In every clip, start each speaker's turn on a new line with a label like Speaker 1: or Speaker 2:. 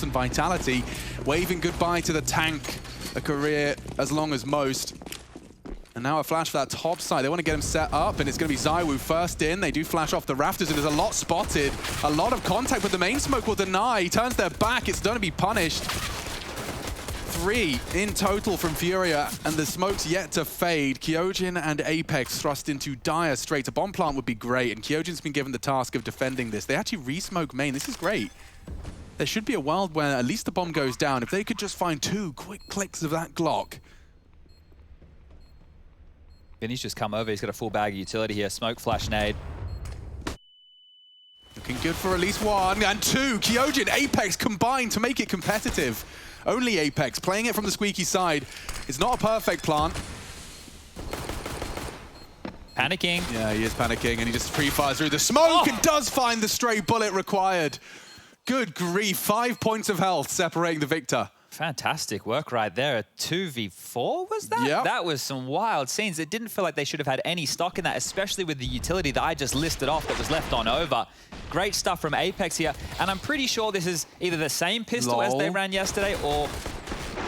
Speaker 1: and Vitality waving goodbye to the tank, a career as long as most. And now a flash for that top side. They want to get him set up, and it's going to be ZywOo first in. They do flash off the rafters, and there's a lot spotted. A lot of contact, but the main smoke will deny. He turns their back. It's going to be punished. 3 in total from FURIA, and the smoke's yet to fade. Kyojin and Apex thrust into dire straits. A bomb plant would be great, and Kyojin's been given the task of defending this. They actually re-smoke main. This is great. There should be a world where at least the bomb goes down. If they could just find 2 quick clicks of that Glock.
Speaker 2: Vinny's just come over. He's got a full bag of utility here. Smoke, flash, nade.
Speaker 1: Looking good for at least 1 and 2. Kyojin, Apex combined to make it competitive. Only Apex playing it from the squeaky side. It's not a perfect plant.
Speaker 2: Panicking.
Speaker 1: Yeah, he is panicking, and he just pre-fires through the smoke and does find the stray bullet required. Good grief, 5 points of health separating the victor.
Speaker 2: Fantastic work right there. A 2v4 was that?
Speaker 1: Yep.
Speaker 2: That was some wild scenes. It didn't feel like they should have had any stock in that, especially with the utility that I just listed off that was left on over. Great stuff from Apex here. And I'm pretty sure this is either the same pistol as they ran yesterday or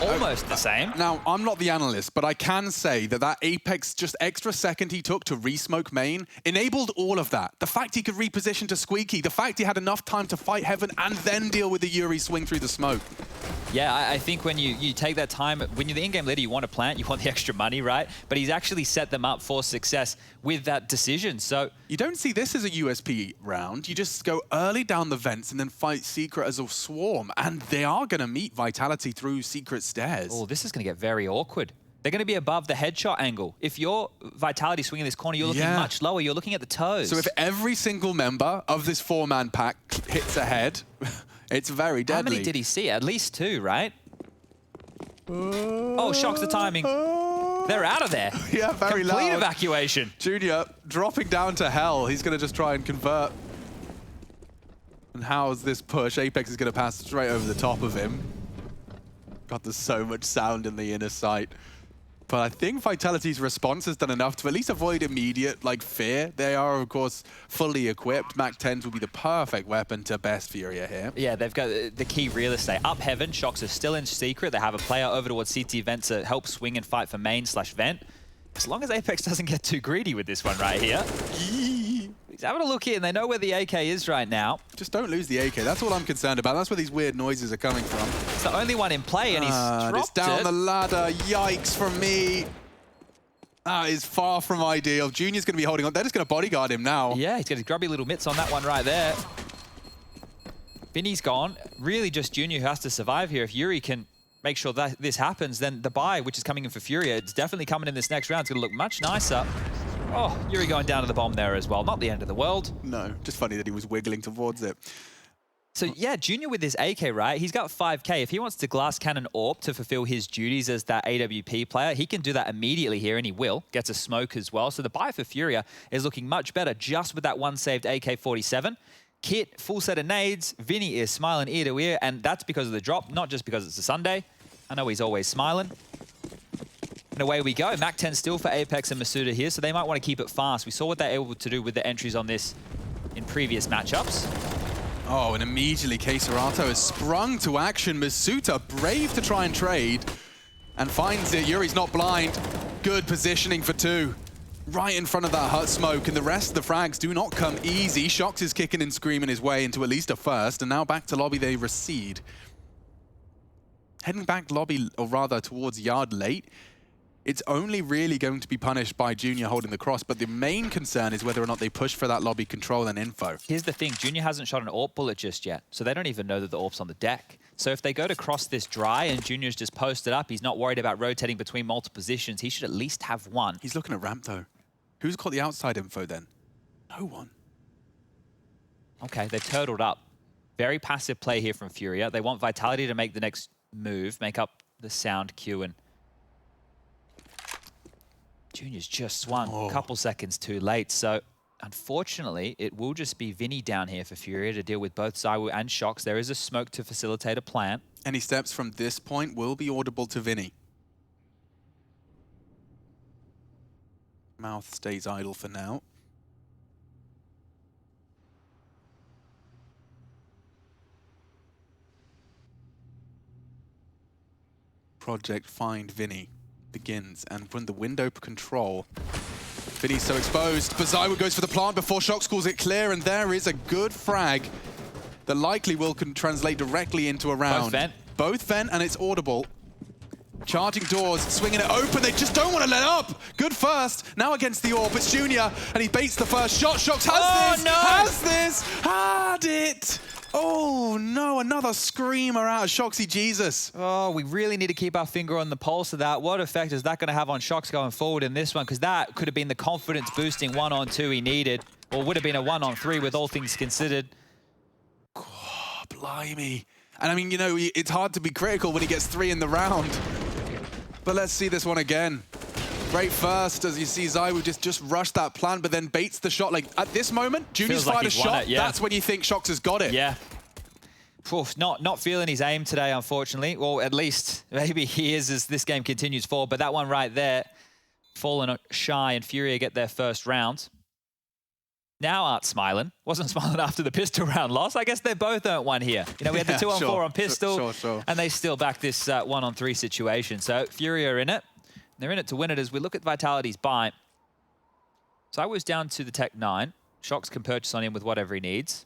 Speaker 2: almost the same.
Speaker 1: Now, I'm not the analyst, but I can say that that Apex just extra second he took to re-smoke main enabled all of that. The fact he could reposition to squeaky, the fact he had enough time to fight Heaven and then deal with the Yuri swing through the smoke.
Speaker 2: Yeah, I think when you take that time, when you're the in-game leader, you want to plant, you want the extra money, right? But he's actually set them up for success with that decision, so...
Speaker 1: You don't see this as a USP round. You just go early down the vents and then fight Secret as a swarm, and they are going to meet Vitality through Secret stairs.
Speaker 2: Oh, this is going to get very awkward. They're going to be above the headshot angle. If you're Vitality swinging this corner, you're looking much lower. You're looking at the toes.
Speaker 1: So if every single member of this 4-man pack hits a head, it's very deadly.
Speaker 2: How many did he see? At least 2, right? Oh, shocks the timing. They're out of there.
Speaker 1: Yeah, very loud.
Speaker 2: Complete evacuation.
Speaker 1: Junior dropping down to hell. He's going to just try and convert. And how's this push? Apex is going to pass straight over the top of him. God, there's so much sound in the inner sight. But I think Vitality's response has done enough to at least avoid immediate, fear. They are, of course, fully equipped. MAC-10s will be the perfect weapon to best FURIA here.
Speaker 2: Yeah, they've got the key real estate. Up Heaven, Shocks are still in secret. They have a player over towards CT Vent to help swing and fight for main/vent. As long as Apex doesn't get too greedy with this one right here. He's having a look here, and they know where the AK is right now.
Speaker 1: Just don't lose the AK. That's all I'm concerned about. That's where these weird noises are coming from.
Speaker 2: It's the only one in play, and he's dropped
Speaker 1: it's down the ladder. Yikes from me. That is far from ideal. Junior's going to be holding on. They're just going to bodyguard him now.
Speaker 2: Yeah, he's got his grubby little mitts on that one right there. Vinny's gone. Really just Junior who has to survive here. If Yuri can make sure that this happens, then the buy, which is coming in for FURIA, it's definitely coming in this next round. It's going to look much nicer. Oh, Yuri going down to the bomb there as well. Not the end of the world.
Speaker 1: No, just funny that he was wiggling towards it.
Speaker 2: So yeah, Junior with his AK, right? He's got 5K. If he wants to glass cannon AWP to fulfill his duties as that AWP player, he can do that immediately here, and he will. Gets a smoke as well. So the buy for FURIA is looking much better just with that one saved AK-47. Kit, full set of nades. Vinny is smiling ear to ear, and that's because of the drop, not just because it's a Sunday. I know he's always smiling. And away we go. MAC-10 still for Apex and Masuda here, so they might want to keep it fast. We saw what they're able to do with the entries on this in previous matchups.
Speaker 1: Oh, and immediately Keserato has sprung to action. Masuda brave to try and trade and finds it. Yuri's not blind. Good positioning for 2. Right in front of that hut smoke, and the rest of the frags do not come easy. Shocks is kicking and screaming his way into at least a first, and now back to lobby they recede. Heading back lobby, or rather towards yard late, it's only really going to be punished by Junior holding the cross, but the main concern is whether or not they push for that lobby control and info.
Speaker 2: Here's the thing, Junior hasn't shot an AWP bullet just yet, so they don't even know that the AWP's on the deck. So if they go to cross this dry and Junior's just posted up, he's not worried about rotating between multiple positions, he should at least have one.
Speaker 1: He's looking at ramp though. Who's got the outside info then? No one.
Speaker 2: Okay, they've turtled up. Very passive play here from FURIA. They want Vitality to make the next move, make up the sound cue, and Junior's just swung a couple seconds too late. So unfortunately, it will just be Vinny down here for FURIA to deal with both ZywOo and Shocks. There is a smoke to facilitate a plant.
Speaker 1: Any steps from this point will be audible to Vinny. Mouth stays idle for now. Project Find Vinny begins. And from the window control, Vinny's so exposed, but ZywOo goes for the plant before Shox calls it clear, and there is a good frag that likely will translate directly into a round. Both vent, and it's audible. Charging doors, swinging it open, they just don't want to let up! Good first, now against the AWP, it's Junior, and he baits the first shot. Shox has this, had it! Oh no, another screamer out of Shoxy Jesus.
Speaker 2: Oh, we really need to keep our finger on the pulse of that. What effect is that going to have on Shox going forward in this one? Because that could have been the confidence-boosting 1-on-2 he needed, or would have been a 1-on-3 with all things considered.
Speaker 1: Oh, blimey. And I mean, you know, it's hard to be critical when he gets 3 in the round. But let's see this one again. Great first, as you see ZywOo just rushed that plant, but then baits the shot. Like, at this moment, Junior's fired a shot. That's when you think Shox has got it.
Speaker 2: Yeah. Oof, not feeling his aim today, unfortunately. Well, at least maybe he is as this game continues forward. But that one right there, fallen shy, and FURIA get their first round. Now Art's smiling. Wasn't smiling after the pistol round loss. I guess they both earned one here. You know, we had the 2-on-4 on pistol, and they still back this 1-on-3 situation. So FURIA are in it. They're in it to win it as we look at Vitality's buy. ZywOo's down to the Tech 9. Shox can purchase on him with whatever he needs.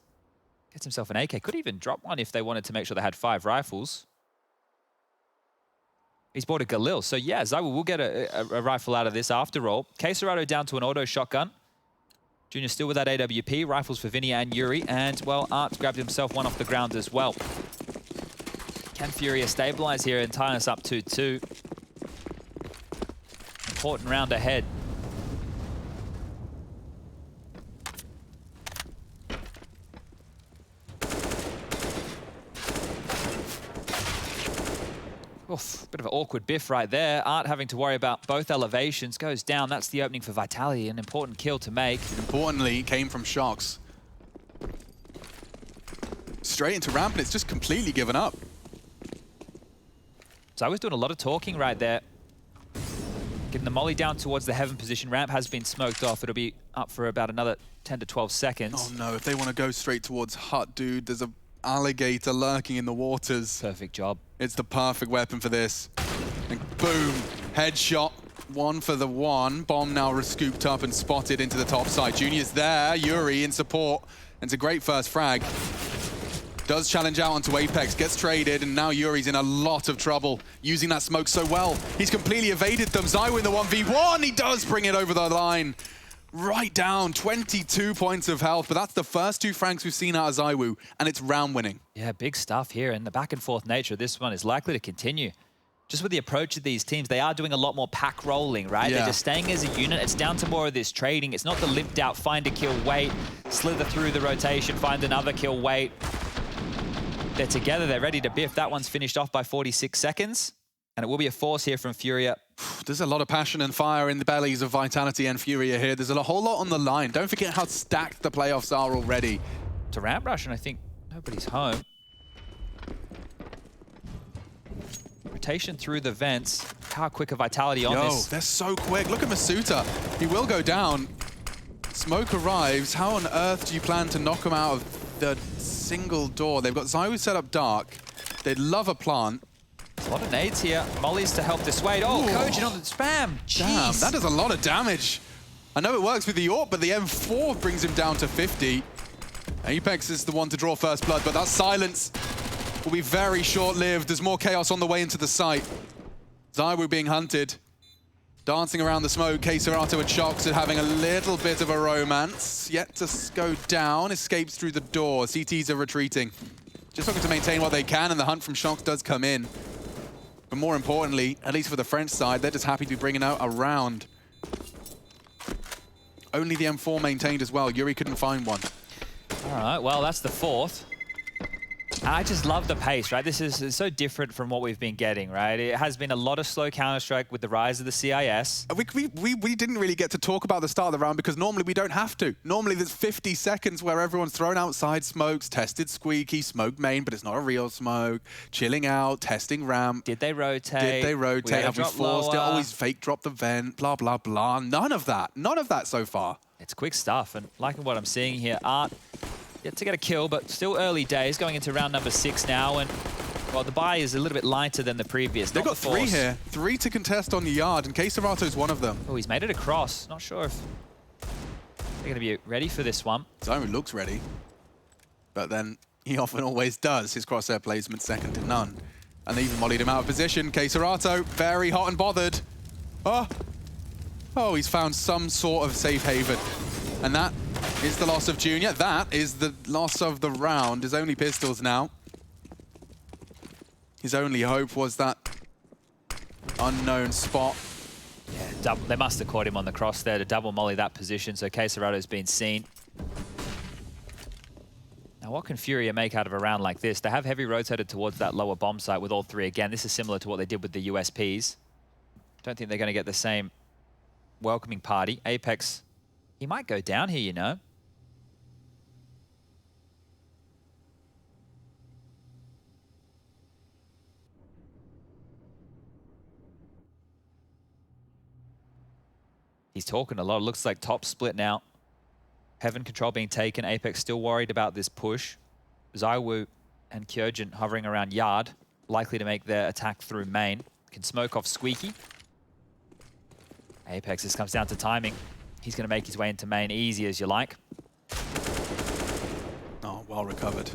Speaker 2: Gets himself an AK. Could even drop one if they wanted to make sure they had 5 rifles. He's bought a Galil. So yeah, ZywOo will get a rifle out of this after all. Quesarado down to an auto shotgun. Junior still with that AWP. Rifles for Vinny and Yuri. And, well, Art grabbed himself one off the ground as well. Can FURIA stabilize here and tie us up 2-2? Important round ahead. Oof, bit of an awkward biff right there. Art having to worry about both elevations. Goes down. That's the opening for Vitality. An important kill to make.
Speaker 1: Importantly, it came from Shox. Straight into ramp, and it's just completely given up.
Speaker 2: So I was doing a lot of talking right there. Getting the molly down towards the heaven position. Ramp has been smoked off. It'll be up for about another 10 to 12 seconds.
Speaker 1: Oh no, if they want to go straight towards hut, dude, there's a alligator lurking in the waters.
Speaker 2: Perfect job.
Speaker 1: It's the perfect weapon for this. And boom, headshot. 1 for the 1. Bomb now scooped up and spotted into the top side. Junior's there, Yuri in support. And it's a great first frag. Does challenge out onto Apex, gets traded, and now Yuri's in a lot of trouble using that smoke so well. He's completely evaded them. ZywOo in the 1v1, he does bring it over the line. Right down, 22 points of health, but that's the first 2 frags we've seen out of ZywOo, and it's round winning.
Speaker 2: Yeah, big stuff here, and the back and forth nature of this one is likely to continue. Just with the approach of these teams, they are doing a lot more pack rolling, right? Yeah. They're just staying as a unit. It's down to more of this trading. It's not the limped out, find a kill, wait, slither through the rotation, find another kill, wait. They're together, they're ready to biff. That one's finished off by 46 seconds. And it will be a force here from FURIA.
Speaker 1: There's a lot of passion and fire in the bellies of Vitality and FURIA here. There's a whole lot on the line. Don't forget how stacked the playoffs are already.
Speaker 2: To ramp rush, and I think nobody's home. Rotation through the vents. How quick a Vitality on this.
Speaker 1: They're so quick. Look at Masuta. He will go down. Smoke arrives. How on earth do you plan to knock him out of the single door? They've got ZywOo set up dark. They'd love a plant.
Speaker 2: A lot of nades here. Mollies to help dissuade. Oh, Kojin on the spam. Jeez.
Speaker 1: Damn, that does a lot of damage. I know it works with the AWP, but the M4 brings him down to 50. Apex is the one to draw first blood, but that silence will be very short-lived. There's more chaos on the way into the site. ZywOo being hunted. Dancing around the smoke, Quesarado and Shox are having a little bit of a romance. Yet to go down, escapes through the door. CTs are retreating. Just looking to maintain what they can, and the hunt from Shox does come in. But more importantly, at least for the French side, they're just happy to be bringing out a round. Only the M4 maintained as well. Yuri couldn't find one.
Speaker 2: All right, well, that's the 4th. I just love the pace, right? This is so different from what we've been getting, right? It has been a lot of slow Counter-Strike with the rise of the CIS.
Speaker 1: We didn't really get to talk about the start of the round because normally we don't have to. Normally there's 50 seconds where everyone's thrown outside smokes, tested squeaky, smoke main, but it's not a real smoke, chilling out, testing ramp.
Speaker 2: Did they rotate?
Speaker 1: Did they rotate? Have we forced it? Always fake drop the vent, blah, blah, blah. None of that. None of that so far.
Speaker 2: It's quick stuff, and liking what I'm seeing here, Art yet to get a kill, but still early days, going into round number 6 now, and Well, the buy is a little bit lighter than the previous.
Speaker 1: They've got
Speaker 2: the
Speaker 1: 3
Speaker 2: force.
Speaker 1: here. 3 to contest on the yard, and Keserato's one of them.
Speaker 2: Oh, he's made it across. Not sure if they're going to be ready for this one.
Speaker 1: Zywu looks ready, but then he often always does. His crosshair placement second to none. And they even mollied him out of position. Keserato, very hot and bothered. Oh, he's found some sort of safe haven. And that is the loss of Junior. That is the loss of the round. His only pistols now. His only hope was that unknown spot.
Speaker 2: Yeah, they must have caught him on the cross there to double molly that position, so Keserato's been seen. Now, what can FURIA make out of a round like this? They have heavy rotated towards that lower bomb site with all 3 again. This is similar to what they did with the USPs. Don't think they're going to get the same welcoming party. Apex, he might go down here, you know. He's talking a lot. Looks like top split now. Heaven control being taken. Apex still worried about this push. Zywu and Kyojin hovering around yard, likely to make their attack through main. Can smoke off Squeaky. Apex, this comes down to timing. He's going to make his way into main easy as you like.
Speaker 1: Oh, well recovered.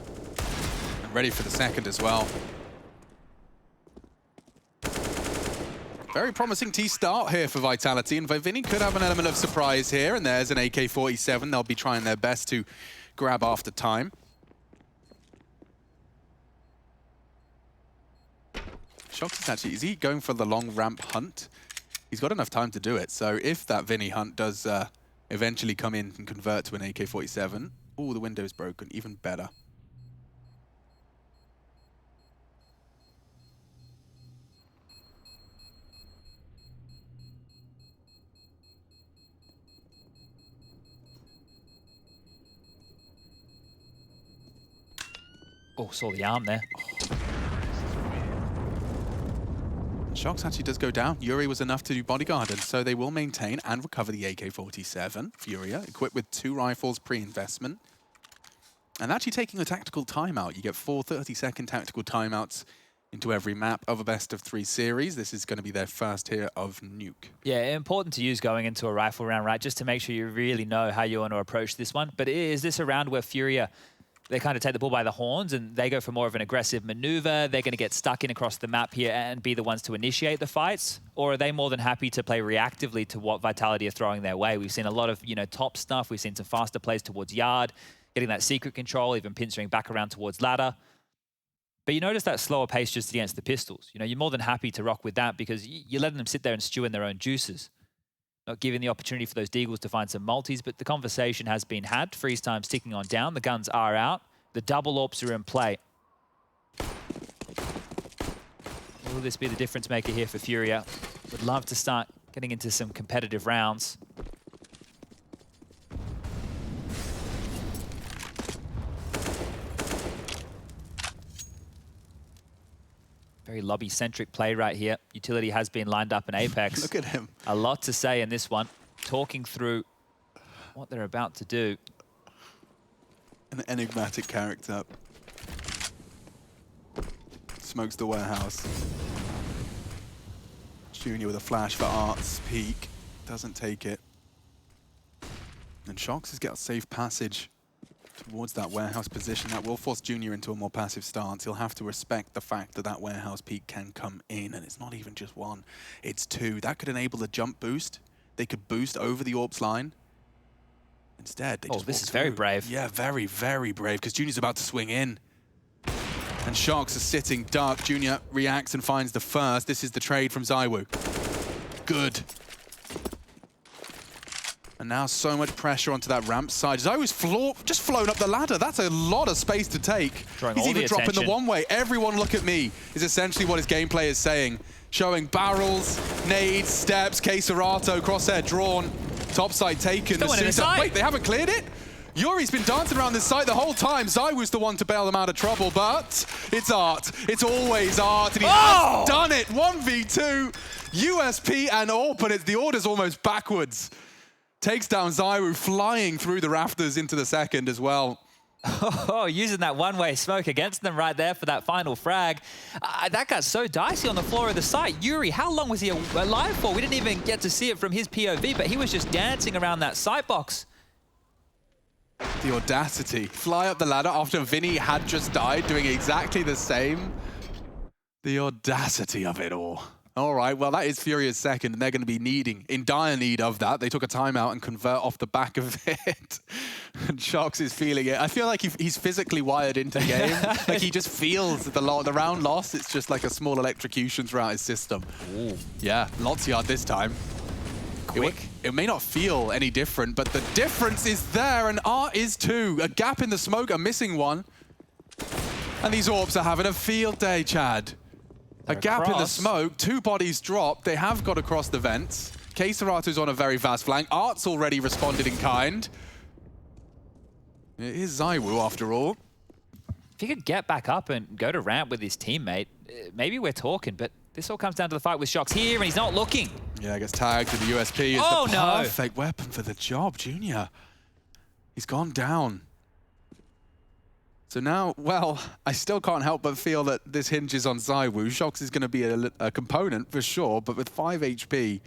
Speaker 1: And ready for the second as well. Very promising T start here for Vitality, and Vinny could have an element of surprise here, and there's an AK-47. They'll be trying their best to grab after time. Shox is he going for the long ramp hunt? He's got enough time to do it, so if that Vinny hunt does eventually come in and convert to an AK-47, oh, the window's broken, even better.
Speaker 2: Oh, saw the arm there.
Speaker 1: Shox actually does go down. Yuri was enough to do bodyguard, and so they will maintain and recover the AK-47. FURIA, equipped with 2 rifles pre-investment. And actually taking a tactical timeout. You get 4 30-second tactical timeouts into every map of a best-of-3 series. This is going to be their first here of Nuke.
Speaker 2: Yeah, important to use going into a rifle round, right? Just to make sure you really know how you want to approach this one. But is this a round where FURIA, they kind of take the bull by the horns and they go for more of an aggressive maneuver? They're going to get stuck in across the map here and be the ones to initiate the fights? Or are they more than happy to play reactively to what Vitality are throwing their way? We've seen a lot of, top stuff. We've seen some faster plays towards yard, getting that secret control, even pincering back around towards ladder. But you notice that slower pace just against the pistols. You're more than happy to rock with that because you're letting them sit there and stew in their own juices. Not giving the opportunity for those Deagles to find some multis, but the conversation has been had. Freeze time's ticking on down. The guns are out. The double AWPs are in play. Will this be the difference maker here for FURIA? Would love to start getting into some competitive rounds. Very lobby-centric play right here. Utility has been lined up in Apex.
Speaker 1: Look at him.
Speaker 2: A lot to say in this one. Talking through what they're about to do.
Speaker 1: An enigmatic character. Smokes the warehouse. Junior with a flash for Art's peak. Doesn't take it. And Shox has got a safe passage towards that warehouse position. That will force Junior into a more passive stance. He'll have to respect the fact that that warehouse peak can come in, and it's not even just 1, it's 2. That could enable a jump boost. They could boost over the AWP's line. Instead, they just
Speaker 2: this is
Speaker 1: through.
Speaker 2: very brave.
Speaker 1: Yeah, very, very brave, because Junior's about to swing in. And Shox is sitting dark. Junior reacts and finds the first. This is the trade from Zywu. Good. And now so much pressure onto that ramp side. Zywu's just flown up the ladder. That's a lot of space to take. He's even dropping the one-way. Everyone look at me is essentially what his gameplay is saying. Showing barrels, nades, steps, Keserato, crosshair drawn, top side taken. Wait, they haven't cleared it? Yuri's been dancing around this site the whole time. Zywu's the one to bail them out of trouble, but it's Art. It's always Art, and he has done it. 1v2, USP and AWP, and the order's almost backwards. Takes down Zywu, flying through the rafters into the second as well.
Speaker 2: Oh, using that one-way smoke against them right there for that final frag. That got so dicey on the floor of the site. Yuri, how long was he alive for? We didn't even get to see it from his POV, but he was just dancing around that site box.
Speaker 1: The audacity. Fly up the ladder after Vinny had just died, doing exactly the same. The audacity of it all. All right, well, that is FURIA's second, and they're going to be in dire need of that. They took a timeout and convert off the back of it. And Shox is feeling it. I feel like he's physically wired into the game. Like he just feels the round loss. It's just like a small electrocution throughout his system.
Speaker 2: Ooh.
Speaker 1: Yeah, lots yard this time.
Speaker 2: Quick.
Speaker 1: It may not feel any different, but the difference is there, and Art is too. A gap in the smoke, a missing one. And these orbs are having a field day, Chad. A gap in the smoke, 2 bodies dropped. They have got across the vents. K-Serato's on a very fast flank. Art's already responded in kind. It is ZywOo after all.
Speaker 2: If he could get back up and go to ramp with his teammate, maybe we're talking, but this all comes down to the fight with Shox here, and he's not looking.
Speaker 1: Yeah, gets tagged to the USP. It's the perfect weapon for the job, Junior. He's gone down. So now, well, I still can't help but feel that this hinges on ZywOo. Shox is going to be a component for sure, but with 5 HP,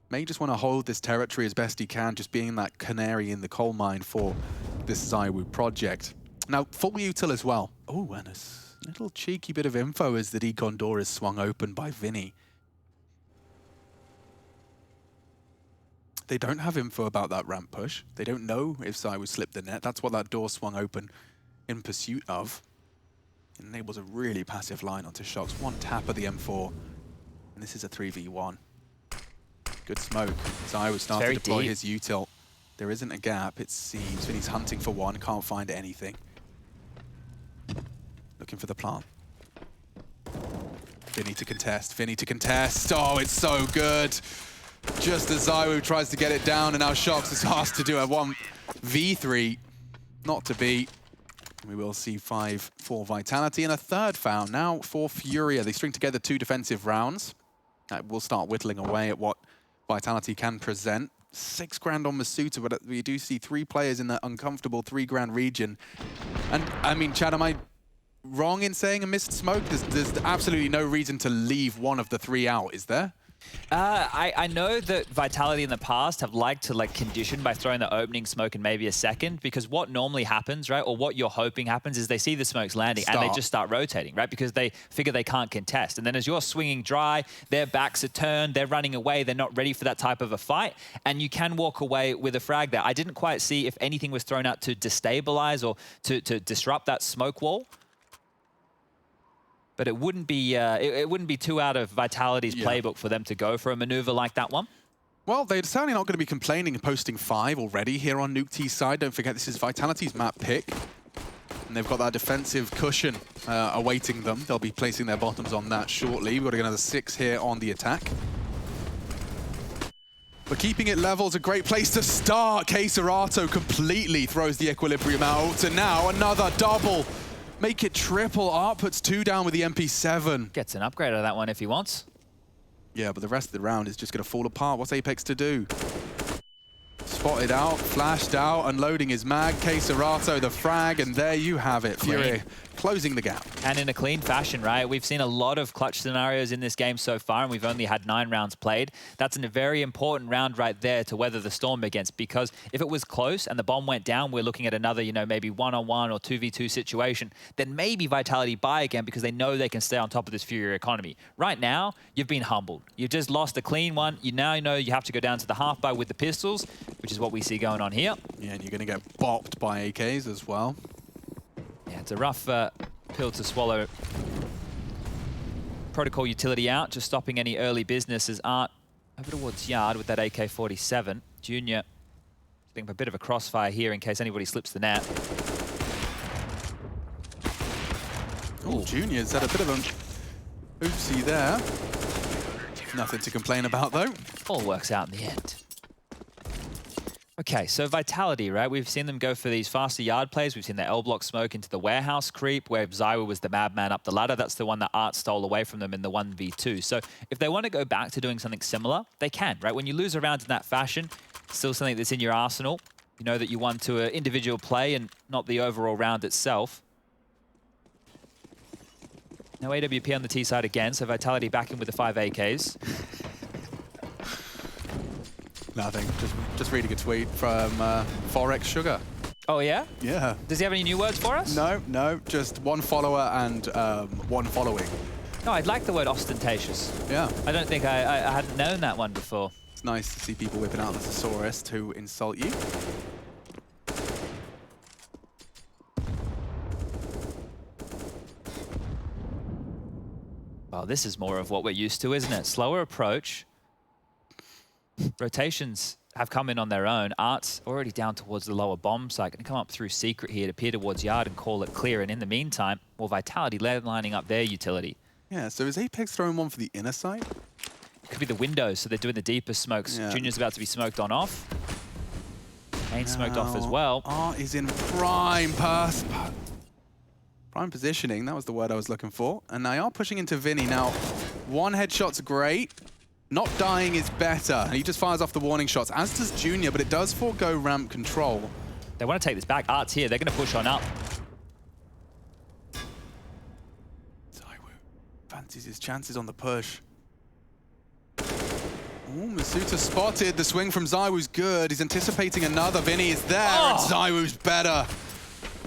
Speaker 1: may just want to hold this territory as best he can, just being that canary in the coal mine for this ZywOo project. Now, full util as well. Oh, and a little cheeky bit of info as the decon door is swung open by Vinny. They don't have info about that ramp push. They don't know if ZywOo slipped the net. That's what that door swung open in pursuit of. It enables a really passive line onto Shox. One tap of the M4, and this is a 3v1. Good smoke. ZywOo starting to deploy his util. There isn't a gap, it seems. Vinny's hunting for one, can't find anything. Looking for the plant. Vinny to contest, Vinny to contest. Oh, it's so good. Just as ZywOo tries to get it down, and now Shox is asked to do a 1v3. Not to beat. We will see 5 for Vitality and a third foul now for FURIA. They string together 2 defensive rounds. That will start whittling away at what Vitality can present. 6 grand on Masuta, but we do see 3 players in that uncomfortable 3 grand region. And I mean, Chad, am I wrong in saying a missed smoke? There's absolutely no reason to leave one of the 3 out, is there?
Speaker 2: I know that Vitality in the past have liked to condition by throwing the opening smoke and maybe a second, because what normally happens, right, or what you're hoping happens is they see the smokes landing and they just start rotating, right, because they figure they can't contest. And then as you're swinging dry, their backs are turned, they're running away, they're not ready for that type of a fight, and you can walk away with a frag there. I didn't quite see if anything was thrown out to destabilize or to disrupt that smoke wall. But it wouldn't be too out of Vitality's playbook for them to go for a maneuver like that one.
Speaker 1: Well, they're certainly not going to be complaining and posting 5 already here on Nuke T's side. Don't forget, this is Vitality's map pick. And they've got that defensive cushion awaiting them. They'll be placing their bottoms on that shortly. We've got another 6 here on the attack. But keeping it level is a great place to start. K-Serato completely throws the equilibrium out. And now another double. Make it triple. Art puts 2 down with the MP7.
Speaker 2: Gets an upgrade out of that one if he wants.
Speaker 1: Yeah, but the rest of the round is just going to fall apart. What's Apex to do? Spotted out, flashed out, unloading his mag. K-Serato, the frag, and there you have it. FURIA closing the gap.
Speaker 2: And in a clean fashion, right? We've seen a lot of clutch scenarios in this game so far, and we've only had 9 rounds played. That's a very important round right there to weather the storm against, because if it was close and the bomb went down, we're looking at another, maybe 1-on-1 or 2v2 situation, then maybe Vitality buy again because they know they can stay on top of this FURIA economy. Right now, you've been humbled. You've just lost a clean one. You now know you have to go down to the half bar with the pistols, which is what we see going on here.
Speaker 1: Yeah, and you're going to get bopped by AKs as well.
Speaker 2: Yeah, it's a rough pill to swallow. Protocol utility out, just stopping any early business as Art over towards Yard with that AK-47. Junior, I think a bit of a crossfire here in case anybody slips the net.
Speaker 1: Oh, Junior's had a bit of an oopsie there. Nothing to complain about, though.
Speaker 2: All works out in the end. Okay, so Vitality, right? We've seen them go for these faster yard plays. We've seen the L-block smoke into the warehouse creep, where ZywOo was the madman up the ladder. That's the one that Art stole away from them in the 1v2. So if they want to go back to doing something similar, they can, right? When you lose a round in that fashion, still something that's in your arsenal. You know that you won to an individual play and not the overall round itself. No AWP on the T side again, so Vitality back in with the 5 AKs.
Speaker 1: Nothing. Just reading a tweet from Forex Sugar.
Speaker 2: Oh, yeah?
Speaker 1: Yeah.
Speaker 2: Does he have any new words for us?
Speaker 1: No. Just one follower and one following.
Speaker 2: No, I'd like the word ostentatious.
Speaker 1: Yeah.
Speaker 2: I don't think I hadn't known that one before.
Speaker 1: It's nice to see people whipping out the thesaurus to insult you.
Speaker 2: Well, this is more of what we're used to, isn't it? Slower approach. Rotations have come in on their own. Art's already down towards the lower bomb site. Going to come up through Secret here to peer towards Yard and call it clear. And in the meantime, more Vitality lining up their utility.
Speaker 1: Yeah, so is Apex throwing one for the inner side?
Speaker 2: It could be the windows, so they're doing the deeper smokes.
Speaker 1: Yeah.
Speaker 2: Junior's about to be smoked on off. Main smoked off as well.
Speaker 1: Art is in prime positioning, that was the word I was looking for. And they are pushing into Vinny. Now, one headshot's great. Not dying is better. He just fires off the warning shots, as does Junior, but it does forego ramp control.
Speaker 2: They want to take this back. Art's here. They're going to push on up.
Speaker 1: ZywOo fancies his chances on the push. Ooh, Masuta spotted. The swing from ZywOo's good. He's anticipating another. Vinny is there, and ZywOo's better.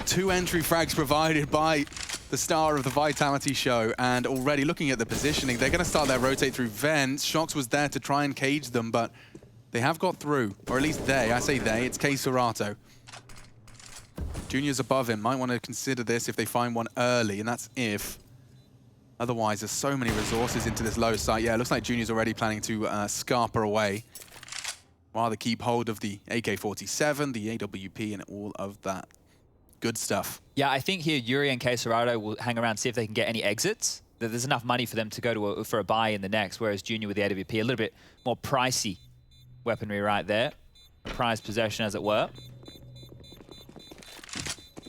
Speaker 1: 2 entry frags provided by the star of the Vitality show, and already looking at the positioning, they're going to start their rotate through vents. Shox was there to try and cage them, but they have got through, or at least I say they, it's K-Serato. Junior's above him, might want to consider this if they find one early, and that's if. Otherwise, there's so many resources into this low site. Yeah, it looks like Junior's already planning to scarper away, while they keep hold of the AK-47, the AWP, and all of that good stuff.
Speaker 2: Yeah, I think here Yuri and K-Serato will hang around, see if they can get any exits. There's enough money for them to go to for a buy in the next, whereas Junior with the AWP, a little bit more pricey weaponry right there. Prized possession, as it were.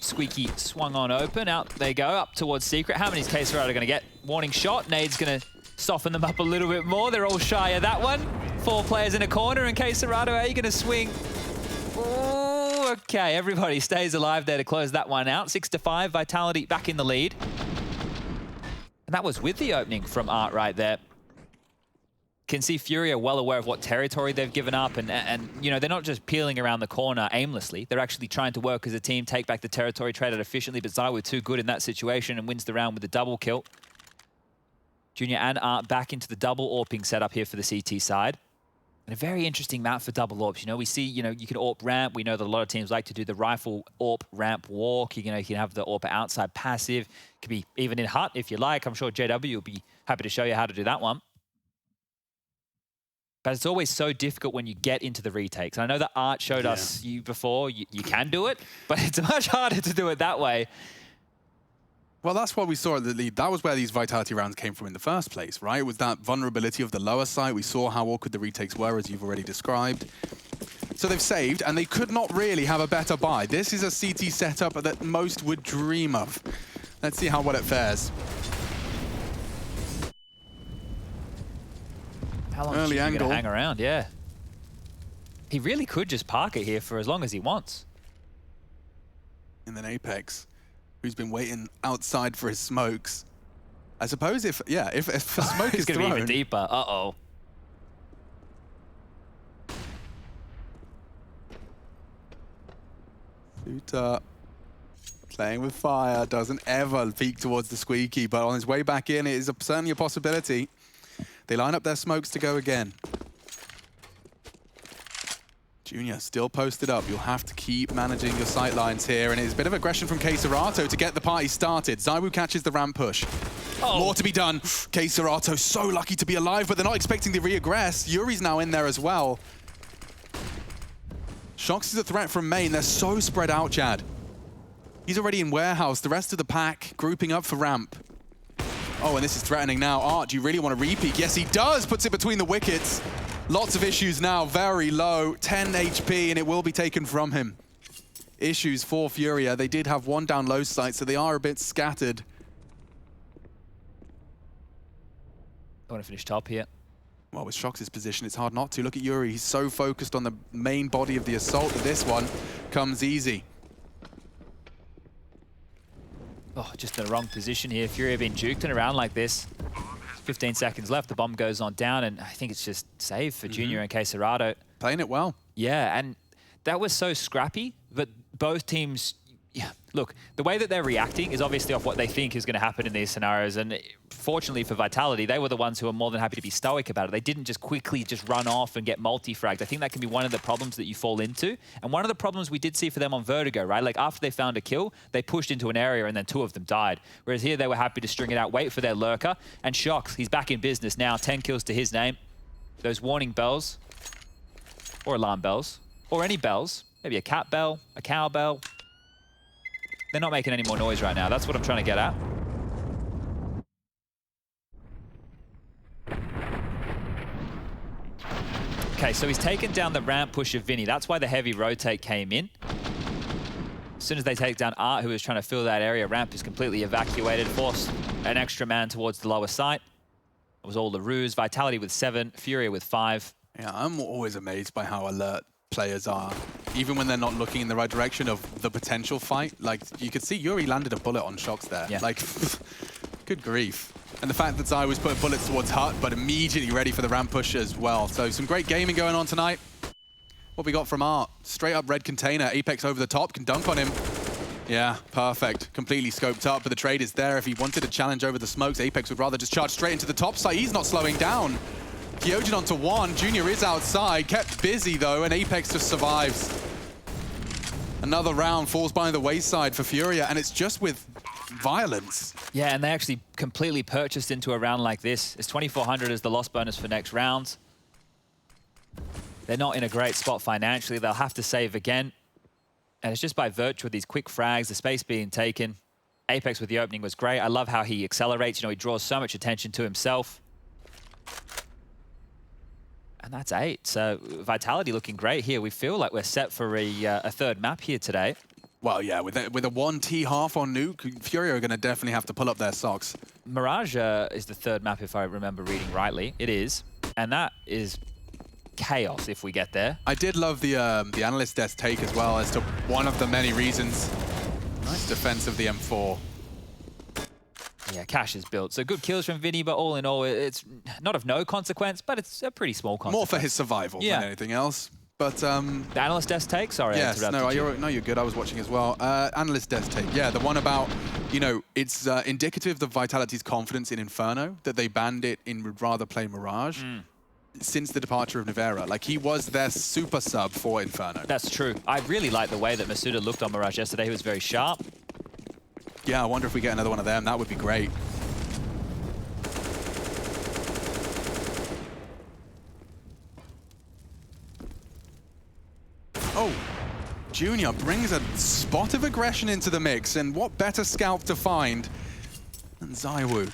Speaker 2: Squeaky swung on open. Out they go, up towards Secret. How many is K-Serato going to get? Warning shot. Nade's going to soften them up a little bit more. They're all shy of that one. 4 players in a corner, and K-Serato, are you going to swing? Ooh, okay, everybody stays alive there to close that one out. 6-5, Vitality back in the lead. And that was with the opening from Art right there. Can see FURIA well aware of what territory they've given up, and you know, they're not just peeling around the corner aimlessly. They're actually trying to work as a team, take back the territory, trade it efficiently, but ZywOo too good in that situation and wins the round with a double kill. Junior and Art back into the double AWPing setup here for the CT side. And a very interesting map for double AWPs. You know, we see, you know, you can AWP ramp. We know that a lot of teams like to do the rifle AWP ramp walk. You know, you can have the AWP outside passive. It could be even in hut if you like. I'm sure JW will be happy to show you how to do that one. But it's always so difficult when you get into the retakes. I know that Art showed us you before. You can do it, but it's much harder to do it that way.
Speaker 1: Well, that's what we saw at the lead. That was where these Vitality rounds came from in the first place, right? It was that vulnerability of the lower side. We saw how awkward the retakes were, as you've already described. So they've saved, and they could not really have a better buy. This is a CT setup that most would dream of. Let's see how well it fares.
Speaker 2: How long is he going to hang around? Yeah. He really could just park it here for as long as he wants.
Speaker 1: And then Apex, who's been waiting outside for his smokes. I suppose if a smoke is
Speaker 2: going to be even
Speaker 1: thrown...
Speaker 2: deeper. Uh-oh.
Speaker 1: Shooter playing with fire, doesn't ever peek towards the squeaky, but on his way back in, it is certainly a possibility. They line up their smokes to go again. Junior still posted up. You'll have to keep managing your sight lines here, and it's a bit of aggression from K-Serato to get the party started. ZywOo catches the ramp push. More to be done. K-Serato so lucky to be alive, but they're not expecting the re-aggress. Yuri's now in there as well. Shox is a threat from main. They're so spread out, Chad. He's already in warehouse. The rest of the pack grouping up for ramp. Oh, and this is threatening now. Art, do you really want to re-peek? Yes, he does. Puts it between the wickets. Lots of issues now, very low. 10 HP, and it will be taken from him. Issues for FURIA. They did have one down low site, so they are a bit scattered.
Speaker 2: I want to finish top here.
Speaker 1: Well, with Shox' position, it's hard not to. Look at Yuri. He's so focused on the main body of the assault that this one comes easy.
Speaker 2: Oh, just in the wrong position here. FURIA been juked and around like this. 15 seconds left. The bomb goes on down, and I think it's just saved for Junior and Queserado.
Speaker 1: Playing it well.
Speaker 2: Yeah, and that was so scrappy, but both teams... Yeah, look, the way that they're reacting is obviously off what they think is going to happen in these scenarios. And fortunately for Vitality, they were the ones who were more than happy to be stoic about it. They didn't just quickly just run off and get multi-fragged. I think that can be one of the problems that you fall into. And one of the problems we did see for them on Vertigo, right? Like after they found a kill, they pushed into an area and then 2 of them died. Whereas here they were happy to string it out, wait for their lurker. And Shox, he's back in business now, 10 kills to his name. Those warning bells, or alarm bells, or any bells, maybe a cat bell, a cow bell. They're not making any more noise right now. That's what I'm trying to get at. Okay, so he's taken down the ramp push of Vinny. That's why the heavy rotate came in. As soon as they take down Art, who was trying to fill that area, ramp is completely evacuated, forced an extra man towards the lower site. It was all the ruse. Vitality with 7, FURIA with 5.
Speaker 1: Yeah, I'm always amazed by how alert players are, even when they're not looking in the right direction of the potential fight. Like, you could see Yuri landed a bullet on Shox there. Yeah. Like, good grief. And the fact that Zai was putting bullets towards Hut, but immediately ready for the ramp push as well. So some great gaming going on tonight. What we got from Art? Straight up red container. Apex over the top, can dunk on him. Yeah, perfect. Completely scoped up, but the trade is there. If he wanted to challenge over the smokes, Apex would rather just charge straight into the top side. He's not slowing down. Kyojin onto 1. Junior is outside, kept busy though, and Apex just survives. Another round falls by the wayside for FURIA, and it's just with violence.
Speaker 2: Yeah, and they actually completely purchased into a round like this. It's 2,400 as the loss bonus for next round. They're not in a great spot financially. They'll have to save again. And it's just by virtue of these quick frags, the space being taken. Apex with the opening was great. I love how he accelerates. You know, he draws so much attention to himself. And that's 8. So Vitality looking great here. We feel like we're set for a third map here today.
Speaker 1: Well, yeah, with a 1T half on Nuke, FURIA are going to definitely have to pull up their socks.
Speaker 2: Mirage is the third map, if I remember reading rightly. It is. And that is chaos if we get there.
Speaker 1: I did love the analyst desk take as well as to one of the many reasons. Nice defense of the M4.
Speaker 2: Yeah, Cash is built. So good kills from Vinny, but all in all, it's not of no consequence, but it's a pretty small consequence.
Speaker 1: More for his survival than anything else. But
Speaker 2: the analyst desk take? Sorry,
Speaker 1: yes, no, you're good. I was watching as well. Analyst desk take, yeah, the one about, you know, it's indicative of Vitality's confidence in Inferno, that they banned it and would rather play Mirage. Since the departure of Nivera. Like, he was their super sub for Inferno.
Speaker 2: That's true. I really like the way that Masuda looked on Mirage yesterday. He was very sharp.
Speaker 1: Yeah, I wonder if we get another one of them. That would be great. Oh, Junior brings a spot of aggression into the mix, and what better scalp to find than ZywOo.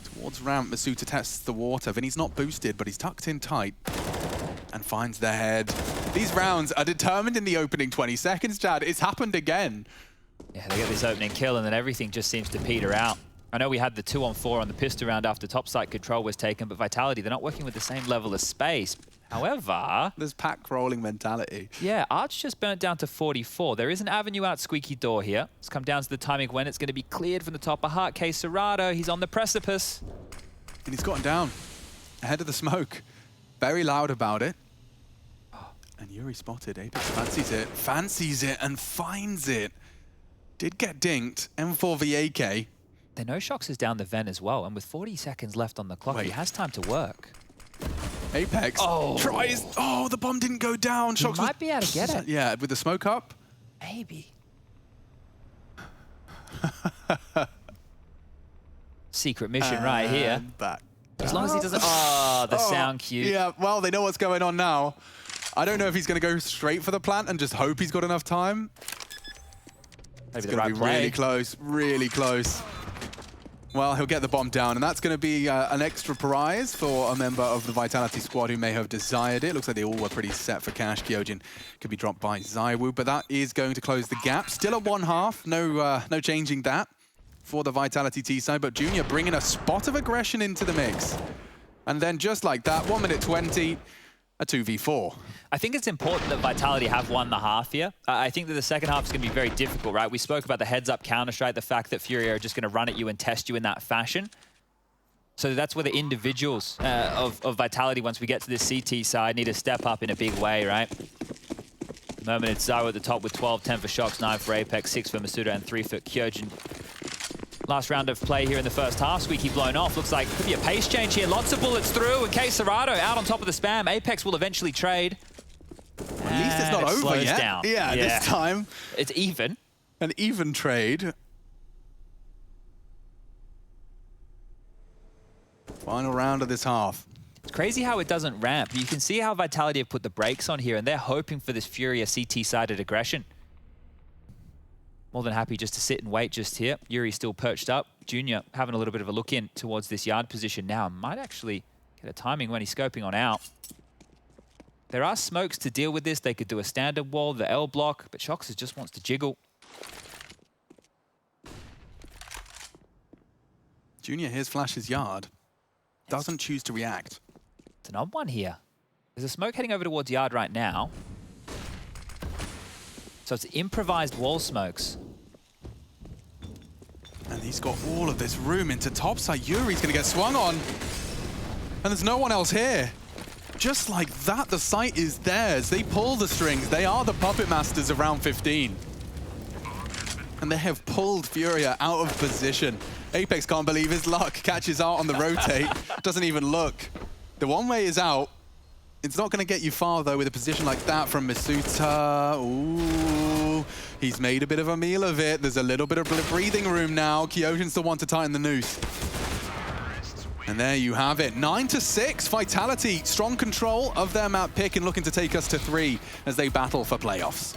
Speaker 1: Towards ramp, Masuda tests the water. Vinny's not boosted, but he's tucked in tight and finds the head. These rounds are determined in the opening 20 seconds, Chad. It's happened again.
Speaker 2: Yeah, they get this opening kill, and then everything just seems to peter out. I know we had the 2-on-4 on the pistol round after topside control was taken, but Vitality, they're not working with the same level of space. However...
Speaker 1: There's pack rolling mentality.
Speaker 2: Yeah, Arch just burnt down to 44. There is an avenue out squeaky door here. It's come down to the timing when it's going to be cleared from the top of Heart. Queserado, he's on the precipice.
Speaker 1: And he's gotten down ahead of the smoke. Very loud about it. And Yuri spotted. Apex fancies it, and finds it. Did get dinked. M4 VAK.
Speaker 2: They know Shox is down the vent as well, and with 40 seconds left on the clock, he has time to work.
Speaker 1: Apex tries. Oh, the bomb didn't go down.
Speaker 2: Shox might be able to get it.
Speaker 1: Yeah, with the smoke up.
Speaker 2: Maybe. Secret mission right here.
Speaker 1: Back.
Speaker 2: As long as he doesn't... Oh, the sound cue.
Speaker 1: Yeah, well, they know what's going on now. I don't know if he's going to go straight for the plant and just hope he's got enough time.
Speaker 2: Maybe
Speaker 1: it's going to be really close, really close. Well, he'll get the bomb down, and that's going to be an extra prize for a member of the Vitality squad who may have desired it. Looks like they all were pretty set for cash. Kyojin could be dropped by ZywOo, but that is going to close the gap. Still at 1/2, no changing that for the Vitality T side, but Junior bringing a spot of aggression into the mix. And then just like that, 1 minute 20, a 2v4.
Speaker 2: I think it's important that Vitality have won the half here. I think that the second half is going to be very difficult, right? We spoke about the heads-up Counter-Strike, the fact that FURIA are just going to run at you and test you in that fashion. So that's where the individuals of Vitality, once we get to this CT side, need to step up in a big way, right? At the moment, it's Zywo at the top with 12, 10 for Shox, 9 for Apex, 6 for Masuda, and 3 for Kyojin. Last round of play here in the first half. Squeaky blown off. Looks like could be a pace change here. Lots of bullets through. And K Serato out on top of the spam. Apex will eventually trade.
Speaker 1: Well, at least it's not over yet.
Speaker 2: Down.
Speaker 1: Yeah, this time.
Speaker 2: It's even.
Speaker 1: An even trade. Final round of this half.
Speaker 2: It's crazy how it doesn't ramp. You can see how Vitality have put the brakes on here, and they're hoping for this FURIA CT-sided aggression. More than happy just to sit and wait just here. Yuri still perched up. Junior having a little bit of a look in towards this yard position now. Might actually get a timing when he's scoping on out. There are smokes to deal with this. They could do a standard wall, the L block, but Shox just wants to jiggle.
Speaker 1: Junior hears Flash's yard. Doesn't choose to react.
Speaker 2: It's an odd one here. There's a smoke heading over towards yard right now. So it's improvised wall smokes.
Speaker 1: And he's got all of this room into topside. Yuri's going to get swung on. And there's no one else here. Just like that, the site is theirs. They pull the strings. They are the puppet masters of round 15. And they have pulled FURIA out of position. Apex can't believe his luck. Catches out on the rotate. Doesn't even look. The one way is out. It's not going to get you far, though, with a position like that from Masuta. Ooh, he's made a bit of a meal of it. There's a little bit of breathing room now. Kyojin's the one to tighten the noose. And there you have it. 9-6, Vitality. Strong control of their map pick and looking to take us to 3 as they battle for playoffs.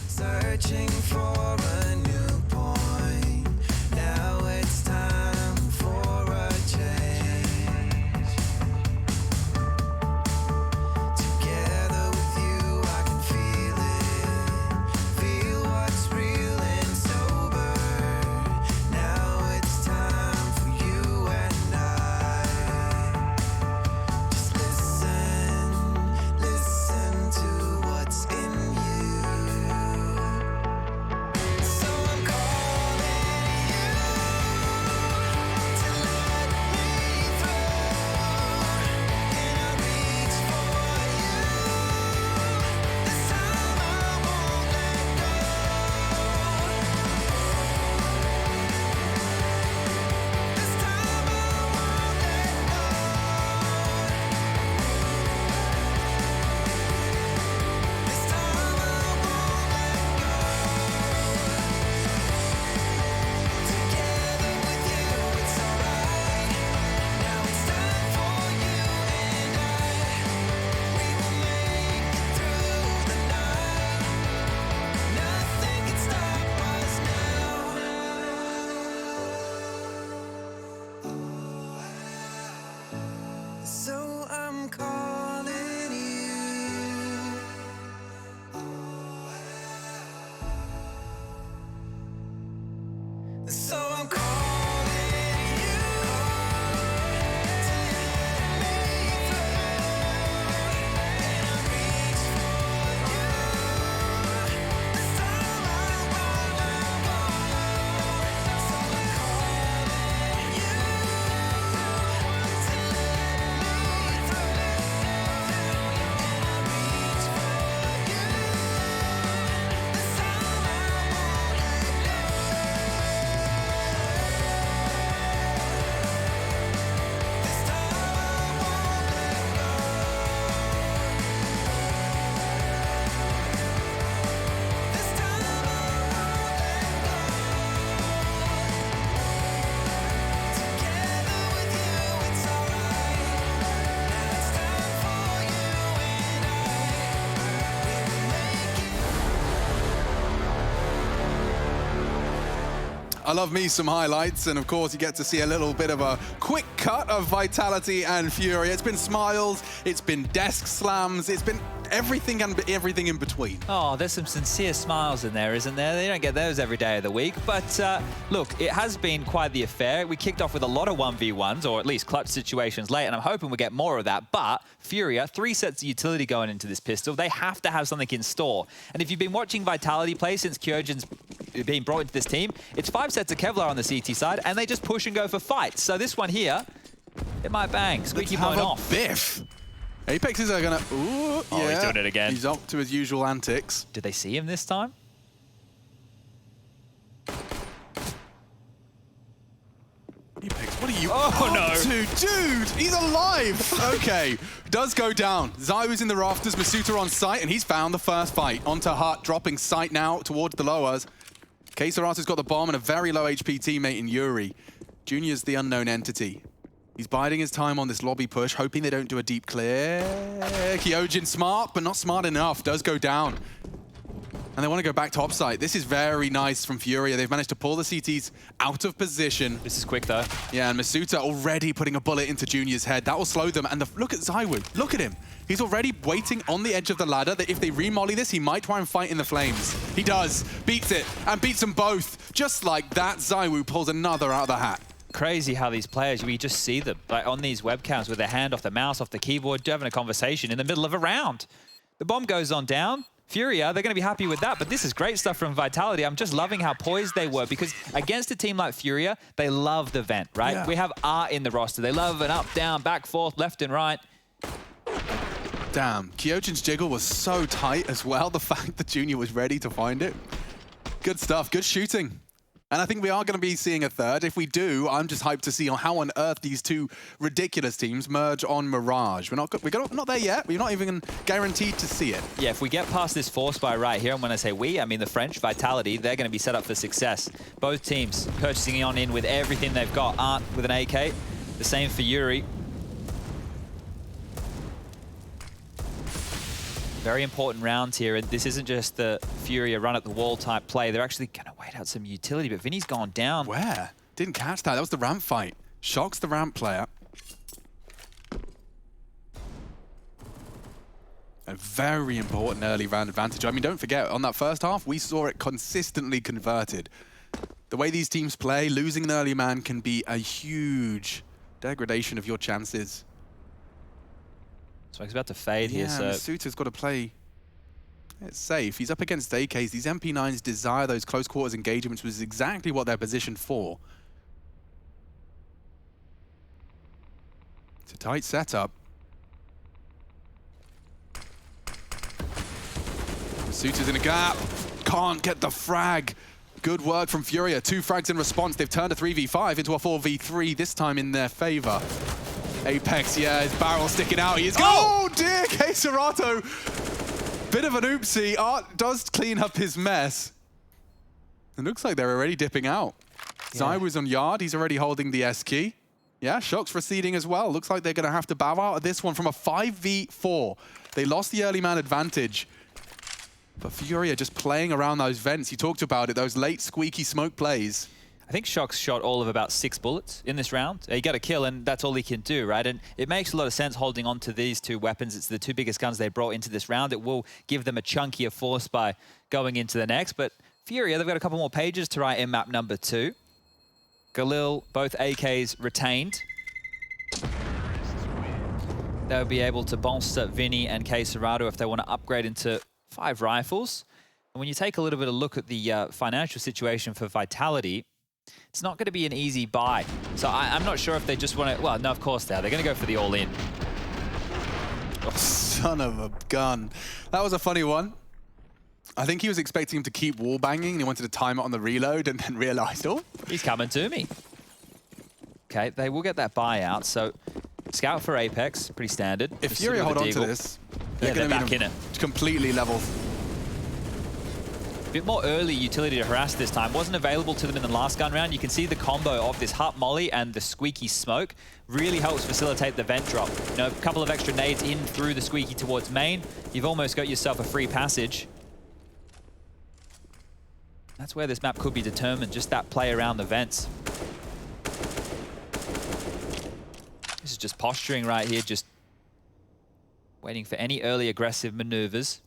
Speaker 3: Searching for a new point. Now it's time for a change. Together with you, I can feel it. Feel what's real and sober. Now it's time for you and I. Just listen to what's in you. So I'm calling you. So I'm calling you to let me through. And I reach for you. This time I wanna go. So I'm calling you to let me through.
Speaker 1: I love me some highlights, and of course you get to see a little bit of a quick cut of Vitality and FURIA. It's been smiles, it's been desk slams, it's been everything and everything in between.
Speaker 2: Oh, there's some sincere smiles in there, isn't there? They don't get those every day of the week. But look, it has been quite the affair. We kicked off with a lot of 1v1s, or at least clutch situations late, and I'm hoping we get more of that. But FURIA, 3 sets of utility going into this pistol. They have to have something in store. And if you've been watching Vitality play since Kyojin's been brought into this team, it's 5 sets of Kevlar on the CT side, and they just push and go for fights. So this one here, it might bang. Squeaky point off.
Speaker 1: Biff. Apexes are gonna. Ooh, yeah.
Speaker 2: He's doing it again.
Speaker 1: He's up to his usual antics.
Speaker 2: Did they see him this time?
Speaker 1: Apex, what are you
Speaker 2: Oh, no.
Speaker 1: up to? Dude, he's alive. Okay, does go down. Zywu's in the rafters, Masuta on site, and he's found the first fight. Onto Hut, dropping sight now towards the lowers. K-Serato's got the bomb and a very low HP teammate in Yuri. Junior's the unknown entity. He's biding his time on this lobby push, hoping they don't do a deep clear. Kyojin smart, but not smart enough. Does go down. And they want to go back top site. This is very nice from FURIA. They've managed to pull the CTs out of position.
Speaker 2: This is quick, though.
Speaker 1: Yeah, and Masuta already putting a bullet into Junior's head. That will slow them. And look at Zywoo. Look at him. He's already waiting on the edge of the ladder that if they remolly this, he might try and fight in the flames. He does. Beats it. And beats them both. Just like that, Zywoo pulls another out of the hat.
Speaker 2: Crazy how these players, we just see them like on these webcams with their hand off the mouse, off the keyboard, having a conversation in the middle of a round. The bomb goes on down. FURIA, they're going to be happy with that, but this is great stuff from Vitality. I'm just loving how poised they were, because against a team like FURIA, they love the vent, right?
Speaker 1: Yeah.
Speaker 2: We have art in the roster. They love an up, down, back, forth, left and right.
Speaker 1: Damn, Kyojin's jiggle was so tight as well. The fact that Junior was ready to find it. Good stuff, good shooting. And I think we are going to be seeing a third. If we do, I'm just hyped to see how on earth these two ridiculous teams merge on Mirage. We're not there yet. We're not even guaranteed to see it.
Speaker 2: Yeah, if we get past this force buy right here, and when I say we, I mean the French, Vitality, they're going to be set up for success. Both teams purchasing on in with everything they've got. Art with an AK, the same for Yuri. Very important round here, and this isn't just the FURIA run at the wall type play. They're actually going to wait out some utility, but Vinny's gone down.
Speaker 1: Where? Didn't catch that. That was the ramp fight. Shocks the ramp player. A very important early round advantage. I mean, don't forget, on that first half, we saw it consistently converted. The way these teams play, losing an early man can be a huge degradation of your chances.
Speaker 2: So he's about to fade here, so...
Speaker 1: Masuita's got to play it safe. He's up against AKs. These MP9s desire those close quarters engagements, which is exactly what they're positioned for. It's a tight setup. Masuita's in a gap. Can't get the frag. Good work from FURIA. 2 frags in response. They've turned a 3v5 into a 4v3, this time in their favor. Apex, yeah, his barrel sticking out. He is. Oh dear, K-Serato. Bit of an oopsie. Art does clean up his mess. It looks like they're already dipping out.
Speaker 2: Yeah.
Speaker 1: Zywu's on yard. He's already holding the S key. Yeah, Shock's receding as well. Looks like they're going to have to bow out of this one from a 5v4. They lost the early man advantage. But FURIA just playing around those vents. You talked about it, those late squeaky smoke plays.
Speaker 2: I think Shock's shot all of about 6 bullets in this round. He got a kill, and that's all he can do, right? And it makes a lot of sense holding on to these 2 weapons. It's the 2 biggest guns they brought into this round. It will give them a chunkier force by going into the next. But FURIA, they've got a couple more pages to write in map number 2. Galil, both AKs retained. They'll be able to bolster Vinny and K-Serato if they want to upgrade into 5 rifles. And when you take a little bit of a look at the financial situation for Vitality, it's not going to be an easy buy. So I'm not sure if they just want to... Well, no, of course they are. They're going to go for the all-in.
Speaker 1: Oh, son of a gun. That was a funny one. I think he was expecting him to keep wall banging, and he wanted to time it on the reload, and then realized, oh.
Speaker 2: He's coming to me. Okay, they will get that buy out. So scout for Apex, pretty standard.
Speaker 1: If
Speaker 2: Just
Speaker 1: FURIA
Speaker 2: sitting with
Speaker 1: hold
Speaker 2: the
Speaker 1: on to
Speaker 2: Deagle.
Speaker 1: this,
Speaker 2: Yeah, they're
Speaker 1: gonna
Speaker 2: back in it.
Speaker 1: Completely level.
Speaker 2: A bit more early utility to harass this time. Wasn't available to them in the last gun round. You can see the combo of this Hut Molly and the squeaky smoke really helps facilitate the vent drop. You know, a couple of extra nades in through the squeaky towards main. You've almost got yourself a free passage. That's where this map could be determined, just that play around the vents. This is just posturing right here, just waiting for any early aggressive maneuvers.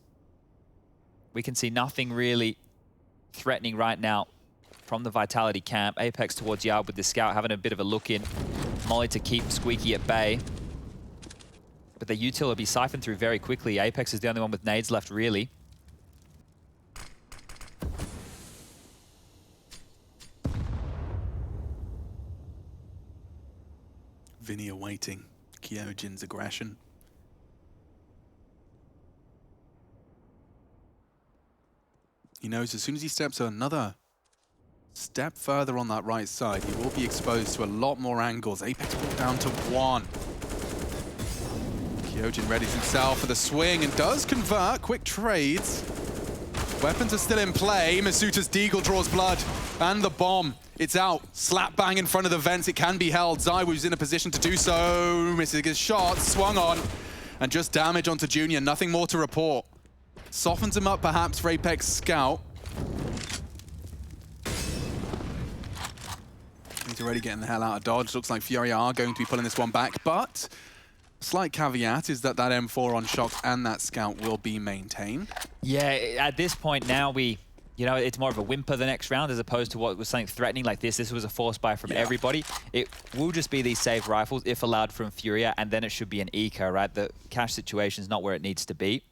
Speaker 2: We can see nothing really threatening right now from the Vitality camp. Apex towards Yard with the scout, having a bit of a look in. Molly to keep Squeaky at bay. But the util will be siphoned through very quickly. Apex is the only one with nades left, really.
Speaker 1: Vinny awaiting Kyojin's aggression. He knows as soon as he steps another step further on that right side, he will be exposed to a lot more angles. Apex brought down to 1. Kyojin readies himself for the swing and does convert. Quick trades. Weapons are still in play. Masuta's Deagle draws blood. And the bomb. It's out. Slap bang in front of the vents. It can be held. Zywoo's in a position to do so. Missing his shot. Swung on. And just damage onto Junior. Nothing more to report. Softens him up perhaps for Apex Scout. He's already getting the hell out of dodge. Looks like FURIA are going to be pulling this one back. But slight caveat is that that M4 on Shox and that Scout will be maintained. Yeah,
Speaker 2: at this point now you know, it's more of a whimper the next round as opposed to what was something threatening like this. This was a force buy from everybody. It will just be these saved rifles if allowed from FURIA, and then it should be an eco, right? The cash situation is not where it needs to be.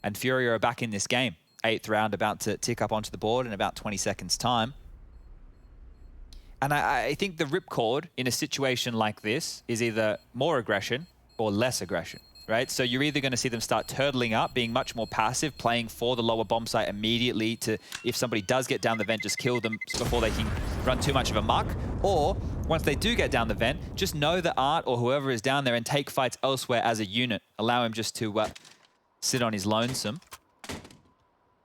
Speaker 2: And FURIA are back in this game. 8th round about to tick up onto the board in about 20 seconds time. And I think the ripcord in a situation like this is either more aggression or less aggression, right? So you're either going to see them start turtling up, being much more passive, playing for the lower bomb site immediately to, if somebody does get down the vent, just kill them before they can run too much of a muck. Or once they do get down the vent, just know that Art or whoever is down there and take fights elsewhere as a unit. Allow him just to sit on his lonesome.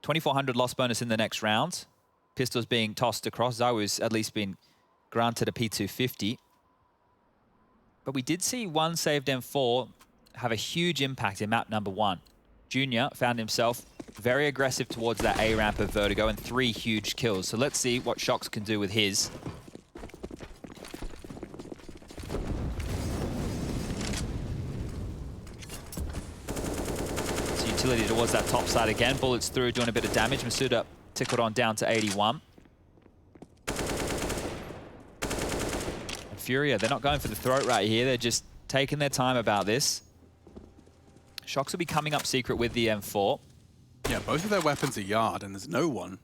Speaker 2: 2,400 loss bonus in the next round. Pistols being tossed across. Zywoo's at least been granted a P250. But we did see one saved M4 have a huge impact in map number 1. Junior found himself very aggressive towards that A ramp of Vertigo and 3 huge kills. So let's see what Shox can do with his. So utility towards that top side again. Bullets through, doing a bit of damage. Masuda tickled on down to 81. FURIA, they're not going for the throat right here. They're just taking their time about this. Shox will be coming up secret with the M4.
Speaker 1: Yeah, both of their weapons are Yard, and there's no one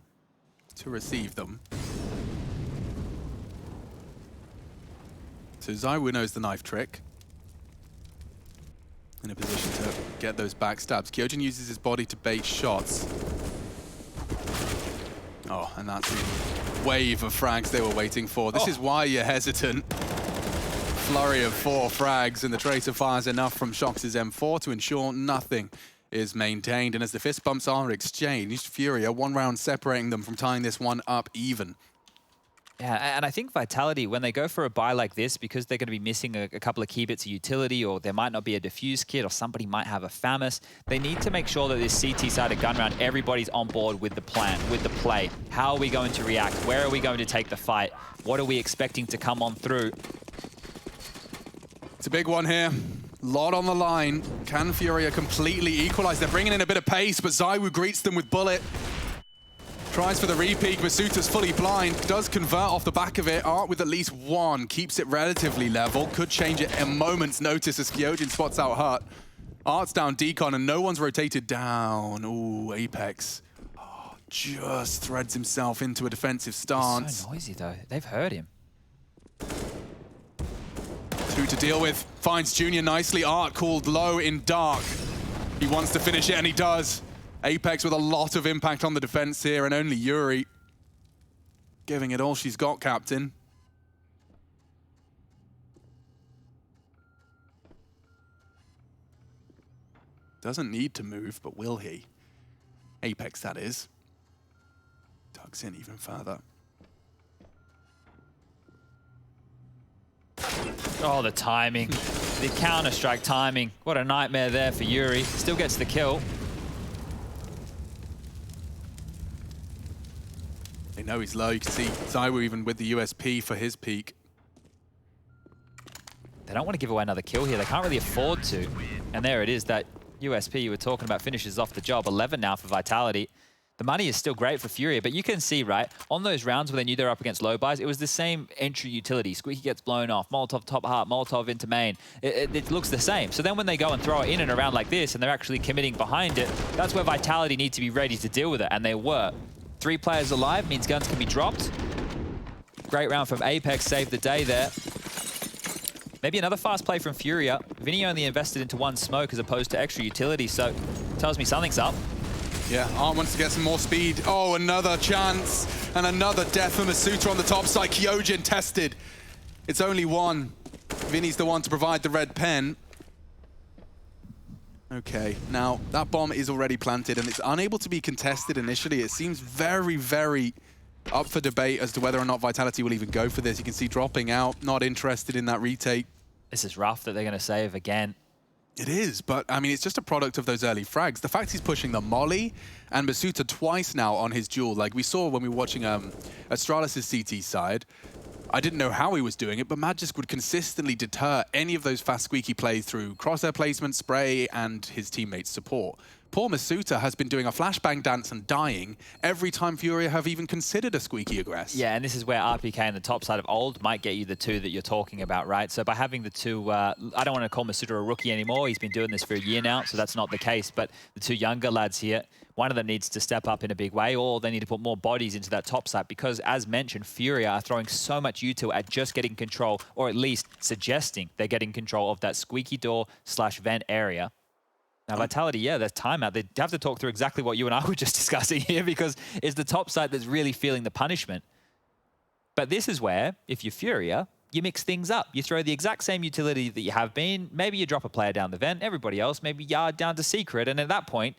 Speaker 1: to receive them. So Zywoo knows the knife trick. In a position to get those backstabs. Kyojin uses his body to bait shots. Oh, and that's the wave of frags they were waiting for. This is why you're hesitant. Flurry of 4 frags, and the Tracer fires enough from Shox's M4 to ensure nothing is maintained. And as the fist bumps are exchanged, FURIA, 1 round separating them from tying this one up even.
Speaker 2: Yeah, and I think Vitality, when they go for a buy like this, because they're going to be missing a couple of key bits of utility, or there might not be a defuse kit, or somebody might have a FAMAS, they need to make sure that this CT-sided gun round, everybody's on board with the plan, with the play. How are we going to react? Where are we going to take the fight? What are we expecting to come on through?
Speaker 1: It's a big one here. Lot on the line. Can FURIA completely equalize? They're bringing in a bit of pace, but Zywoo greets them with bullet. Tries for the repeat. Masuta's fully blind. Does convert off the back of it. Art with at least 1. Keeps it relatively level. Could change it a moment's notice as Kyojin spots out Hut. Art's down decon and no one's rotated down. Ooh, Apex. Oh, just threads himself into a defensive stance.
Speaker 2: He's so noisy though. They've heard him.
Speaker 1: 2 to deal with. Finds Junior nicely. Art called low in dark. He wants to finish it, and he does. Apex with a lot of impact on the defense here, and only Yuri giving it all she's got, Captain. Doesn't need to move, but will he? Apex, that is. Tugs in even further.
Speaker 2: Oh, the timing. The Counter-Strike timing. What a nightmare there for Yuri. Still gets the kill.
Speaker 1: know he's low. You can see Zywoo even with the USP for his peak.
Speaker 2: They don't want to give away another kill here. They can't really afford to. And there it is, that USP you were talking about finishes off the job. 11 now for Vitality. The money is still great for FURIA, but you can see, right, on those rounds where they knew they were up against low buys, it was the same entry utility. Squeaky gets blown off, Molotov top heart, Molotov into main. It looks the same. So then when they go and throw it in and around like this and they're actually committing behind it, that's where Vitality need to be ready to deal with it, and they were. 3 players alive means guns can be dropped. Great round from Apex, saved the day there. Maybe another fast play from FURIA. Vinny only invested into 1 smoke as opposed to extra utility, so tells me something's up.
Speaker 1: Yeah, Arm wants to get some more speed. Oh, another chance. And another death for Masuta on the top side. Kyojin tested. It's only 1. Vinny's the one to provide the red pen. Okay, now that bomb is already planted and it's unable to be contested initially. It seems very, very up for debate as to whether or not Vitality will even go for this. You can see dropping out, not interested in that retake.
Speaker 2: This is rough that they're going to save again.
Speaker 1: It is, but I mean, it's just a product of those early frags. The fact he's pushing the molly and Masuta twice now on his duel, like we saw when we were watching Astralis' CT side. I didn't know how he was doing it, but Magisk would consistently deter any of those fast squeaky plays through crosshair placement, spray, and his teammates' support. Poor Masuta has been doing a flashbang dance and dying every time FURIA have even considered a squeaky aggress.
Speaker 2: Yeah, and this is where RPK and the top side of old might get you the 2 that you're talking about, right? So by having the 2, I don't want to call Masuta a rookie anymore. He's been doing this for a year now, so that's not the case. But the 2 younger lads here, one of them needs to step up in a big way, or they need to put more bodies into that top side because, as mentioned, FURIA are throwing so much util at just getting control, or at least suggesting they're getting control of that squeaky door / vent area. Now, Vitality, yeah, there's timeout. They have to talk through exactly what you and I were just discussing here because it's the top side that's really feeling the punishment. But this is where, if you're FURIA, you mix things up. You throw the exact same utility that you have been. Maybe you drop a player down the vent. Everybody else, maybe yard down to secret. And at that point,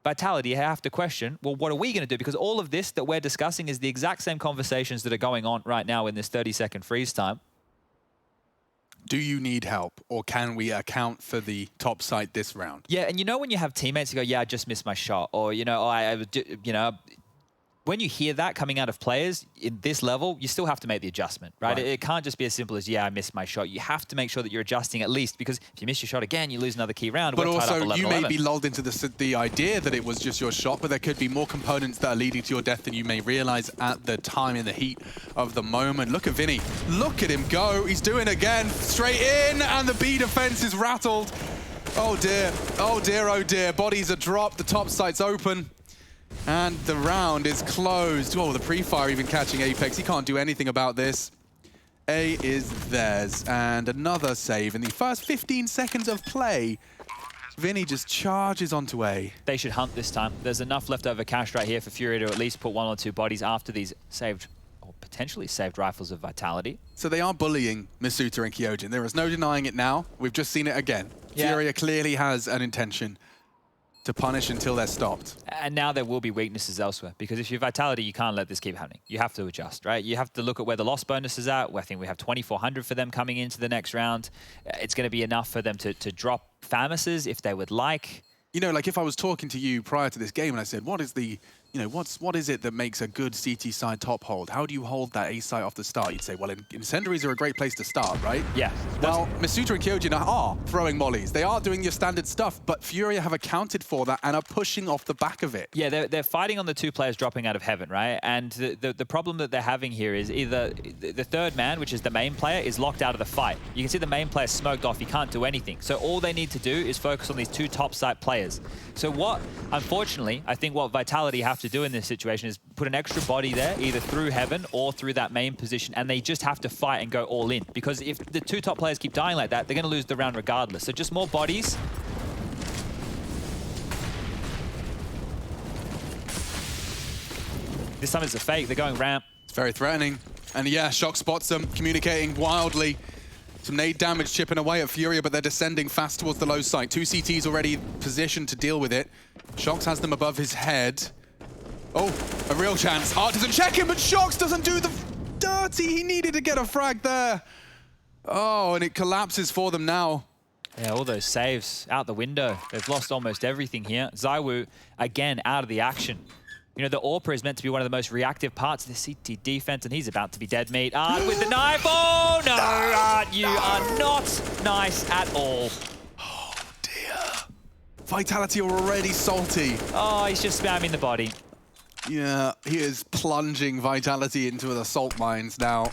Speaker 2: Vitality have to question, well, what are we going to do? Because all of this that we're discussing is the exact same conversations that are going on right now in this 30-second freeze time.
Speaker 1: Do you need help, or can we account for the top side this round?
Speaker 2: Yeah, and you know when you have teammates who go, yeah, I just missed my shot, or, you know, when you hear that coming out of players in this level, you still have to make the adjustment, right? It can't just be as simple as, yeah, I missed my shot. You have to make sure that you're adjusting at least, because if you miss your shot again, you lose another key round.
Speaker 1: But
Speaker 2: We're tied
Speaker 1: also,
Speaker 2: up
Speaker 1: you
Speaker 2: 11-11.
Speaker 1: may be lulled into the idea that it was just your shot, but there could be more components that are leading to your death than you may realize at the time in the heat of the moment. Look at Vinny. Look at him go. He's doing it again. Straight in, and the B defense is rattled. Oh, dear. Oh, dear, oh, dear. Bodies are dropped. The top site's open. And the round is closed. Oh, the pre-fire even catching Apex. He can't do anything about this. A is theirs. And another save. In the first 15 seconds of play, Vinny just charges onto A.
Speaker 2: They should hunt this time. There's enough leftover cash right here for FURIA to at least put 1 or 2 bodies after these saved, or potentially saved rifles of Vitality.
Speaker 1: So they are bullying Masuta and Kyojin. There is no denying it now. We've just seen it again.
Speaker 2: Yeah.
Speaker 1: FURIA clearly has an intention to punish until they're stopped.
Speaker 2: And now there will be weaknesses elsewhere, because if you're Vitality, you can't let this keep happening. You have to adjust, right? You have to look at where the loss bonus is at. I think we have 2,400 for them coming into the next round. It's going to be enough for them to drop Famuses if they would like.
Speaker 1: You know, like if I was talking to you prior to this game and I said, what is the, you know, what is it that makes a good CT side top hold? How do you hold that A site off the start? You'd say, well, incendiaries are a great place to start, right?
Speaker 2: Yeah.
Speaker 1: Well, Masuta and Kyojin are throwing mollies. They are doing your standard stuff, but FURIA have accounted for that and are pushing off the back of it.
Speaker 2: Yeah, they're fighting on the 2 players dropping out of heaven, right? And the problem that they're having here is either the 3rd man, which is the main player, is locked out of the fight. You can see the main player smoked off. He can't do anything. So all they need to do is focus on these 2 top site players. So unfortunately, I think what Vitality have to do in this situation is put an extra body there, either through heaven or through that main position, and they just have to fight and go all in. Because if the 2 top players keep dying like that, they're going to lose the round regardless. So just more bodies. This time it's a fake. They're going ramp.
Speaker 1: It's very threatening. And yeah, Shock spots them, communicating wildly. Some nade damage chipping away at FURIA, but they're descending fast towards the low site. 2 CTs already positioned to deal with it. Shox has them above his head. Oh, a real chance. Art doesn't check him, but Shox doesn't do the dirty. He needed to get a frag there. Oh, and it collapses for them now.
Speaker 2: Yeah, all those saves out the window. They've lost almost everything here. Zywoo, again, out of the action. You know, the AWPer is meant to be one of the most reactive parts of the CT defense, and he's about to be dead meat. Art with the knife. Oh, no, Art, you are not nice at all.
Speaker 1: Oh, dear. Vitality are already salty.
Speaker 2: Oh, he's just spamming the body.
Speaker 1: Yeah, he is plunging Vitality into the salt mines now.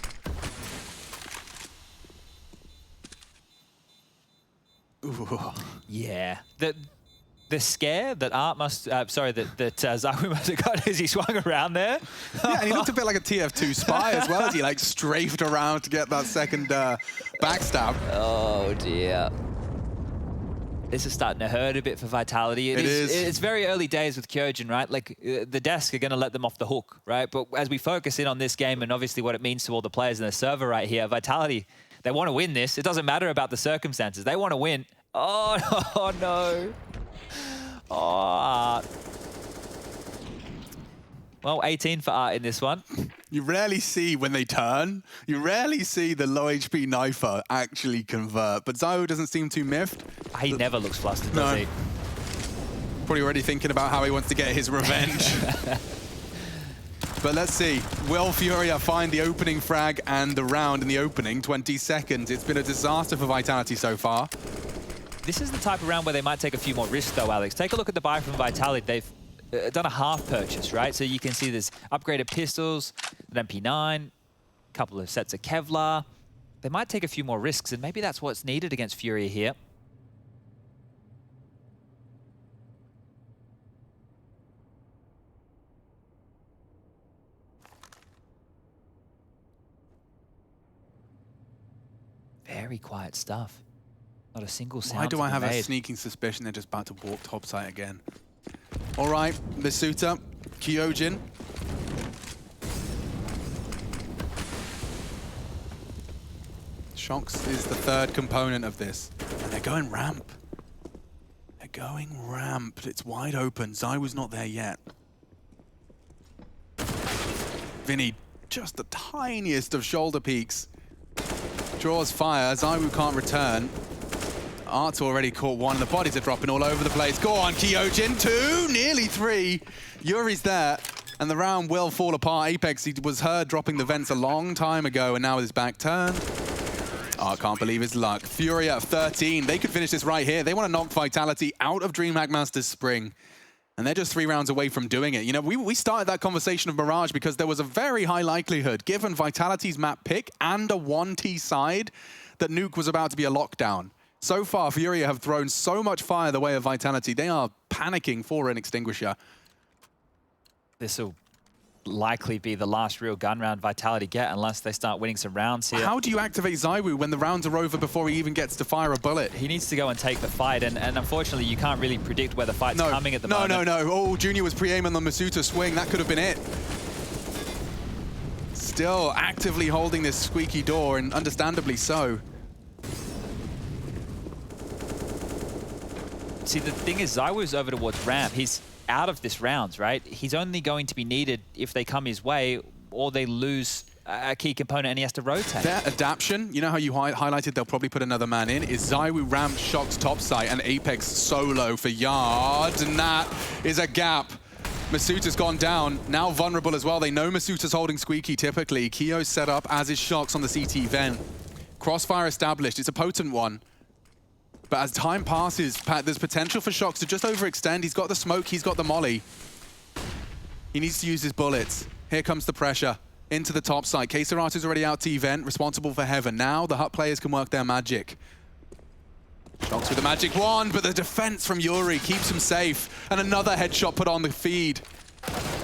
Speaker 1: Ooh.
Speaker 2: Yeah. The scare that Art must, that Zawu must have got as he swung around there.
Speaker 1: Yeah, and he looked a bit like a TF2 spy as well as he like strafed around to get that second backstab.
Speaker 2: Oh dear. This is starting to hurt a bit for Vitality.
Speaker 1: It is.
Speaker 2: It's very early days with Kyojin, right? Like, the desk are going to let them off the hook, right? But as we focus in on this game and obviously what it means to all the players in the server right here, Vitality, they want to win this. It doesn't matter about the circumstances. They want to win. Oh, oh no. Oh, Art. Well, 18 for Art in this one.
Speaker 1: You rarely see when they turn, you rarely see the low HP knifer actually convert, but Zawu doesn't seem too miffed.
Speaker 2: He never looks flustered, does he?
Speaker 1: Probably already thinking about how he wants to get his revenge. But let's see, will FURIA find the opening frag and the round in the opening 20 seconds? It's been a disaster for Vitality so far.
Speaker 2: This is the type of round where they might take a few more risks though, Alex. Take a look at the buy from Vitality. They've done a half purchase, right? So you can see there's upgraded pistols, an MP9, a couple of sets of Kevlar. They might take a few more risks, and maybe that's what's needed against FURIA here. Very quiet stuff. Not a single sound.
Speaker 1: Why do I have
Speaker 2: made.
Speaker 1: a sneaking suspicion they're just about to walk topside again? All right, Masuta, Kyojin. Shox is the third component of this. And they're going ramp. They're going ramp. It's wide open. Zawu's not there yet. Vinny, just the tiniest of shoulder peaks. Draws fire. Zawu can't return. Art's already caught one, and the bodies are dropping all over the place. Go on, Kyojin, 2, nearly 3. Yuri's there, and the round will fall apart. Apex, he was heard dropping the vents a long time ago, and now with his back turned. Art can't believe his luck. FURIA at 13, they could finish this right here. They want to knock Vitality out of DreamHack Masters Spring. And they're just 3 rounds away from doing it. You know, we started that conversation of Mirage because there was a very high likelihood, given Vitality's map pick and a 1T side, that Nuke was about to be a lockdown. So far, FURIA have thrown so much fire the way of Vitality. They are panicking for an extinguisher.
Speaker 2: This will likely be the last real gun round Vitality get unless they start winning some rounds here.
Speaker 1: How do you activate Zawu when the rounds are over before he even gets to fire a bullet?
Speaker 2: He needs to go and take the fight, and unfortunately, you can't really predict where the fight's coming at the moment.
Speaker 1: No. Oh, Junior was pre-aiming on the Masuta swing. That could have been it. Still actively holding this squeaky door, and understandably so.
Speaker 2: See, the thing is, Zawu's over towards ramp. He's out of this rounds, right? He's only going to be needed if they come his way or they lose a key component and he has to rotate.
Speaker 1: Their adaption, you know how you highlighted they'll probably put another man in, is Zawu ramp, Shox topside, and Apex solo for Yard, and that is a gap. Masuta's gone down, now vulnerable as well. They know Masuta's holding squeaky typically. Kyo's set up, as is Shox on the CT vent. Crossfire established, it's a potent one. But as time passes, Pat, there's potential for Shox to just overextend. He's got the smoke, he's got the molly. He needs to use his bullets. Here comes the pressure. Into the top side. K-Sarato's already out T-Vent, responsible for Heaven. Now the Hut players can work their magic. Shox with the magic wand, but the defense from Yuri keeps him safe. And another headshot put on the feed.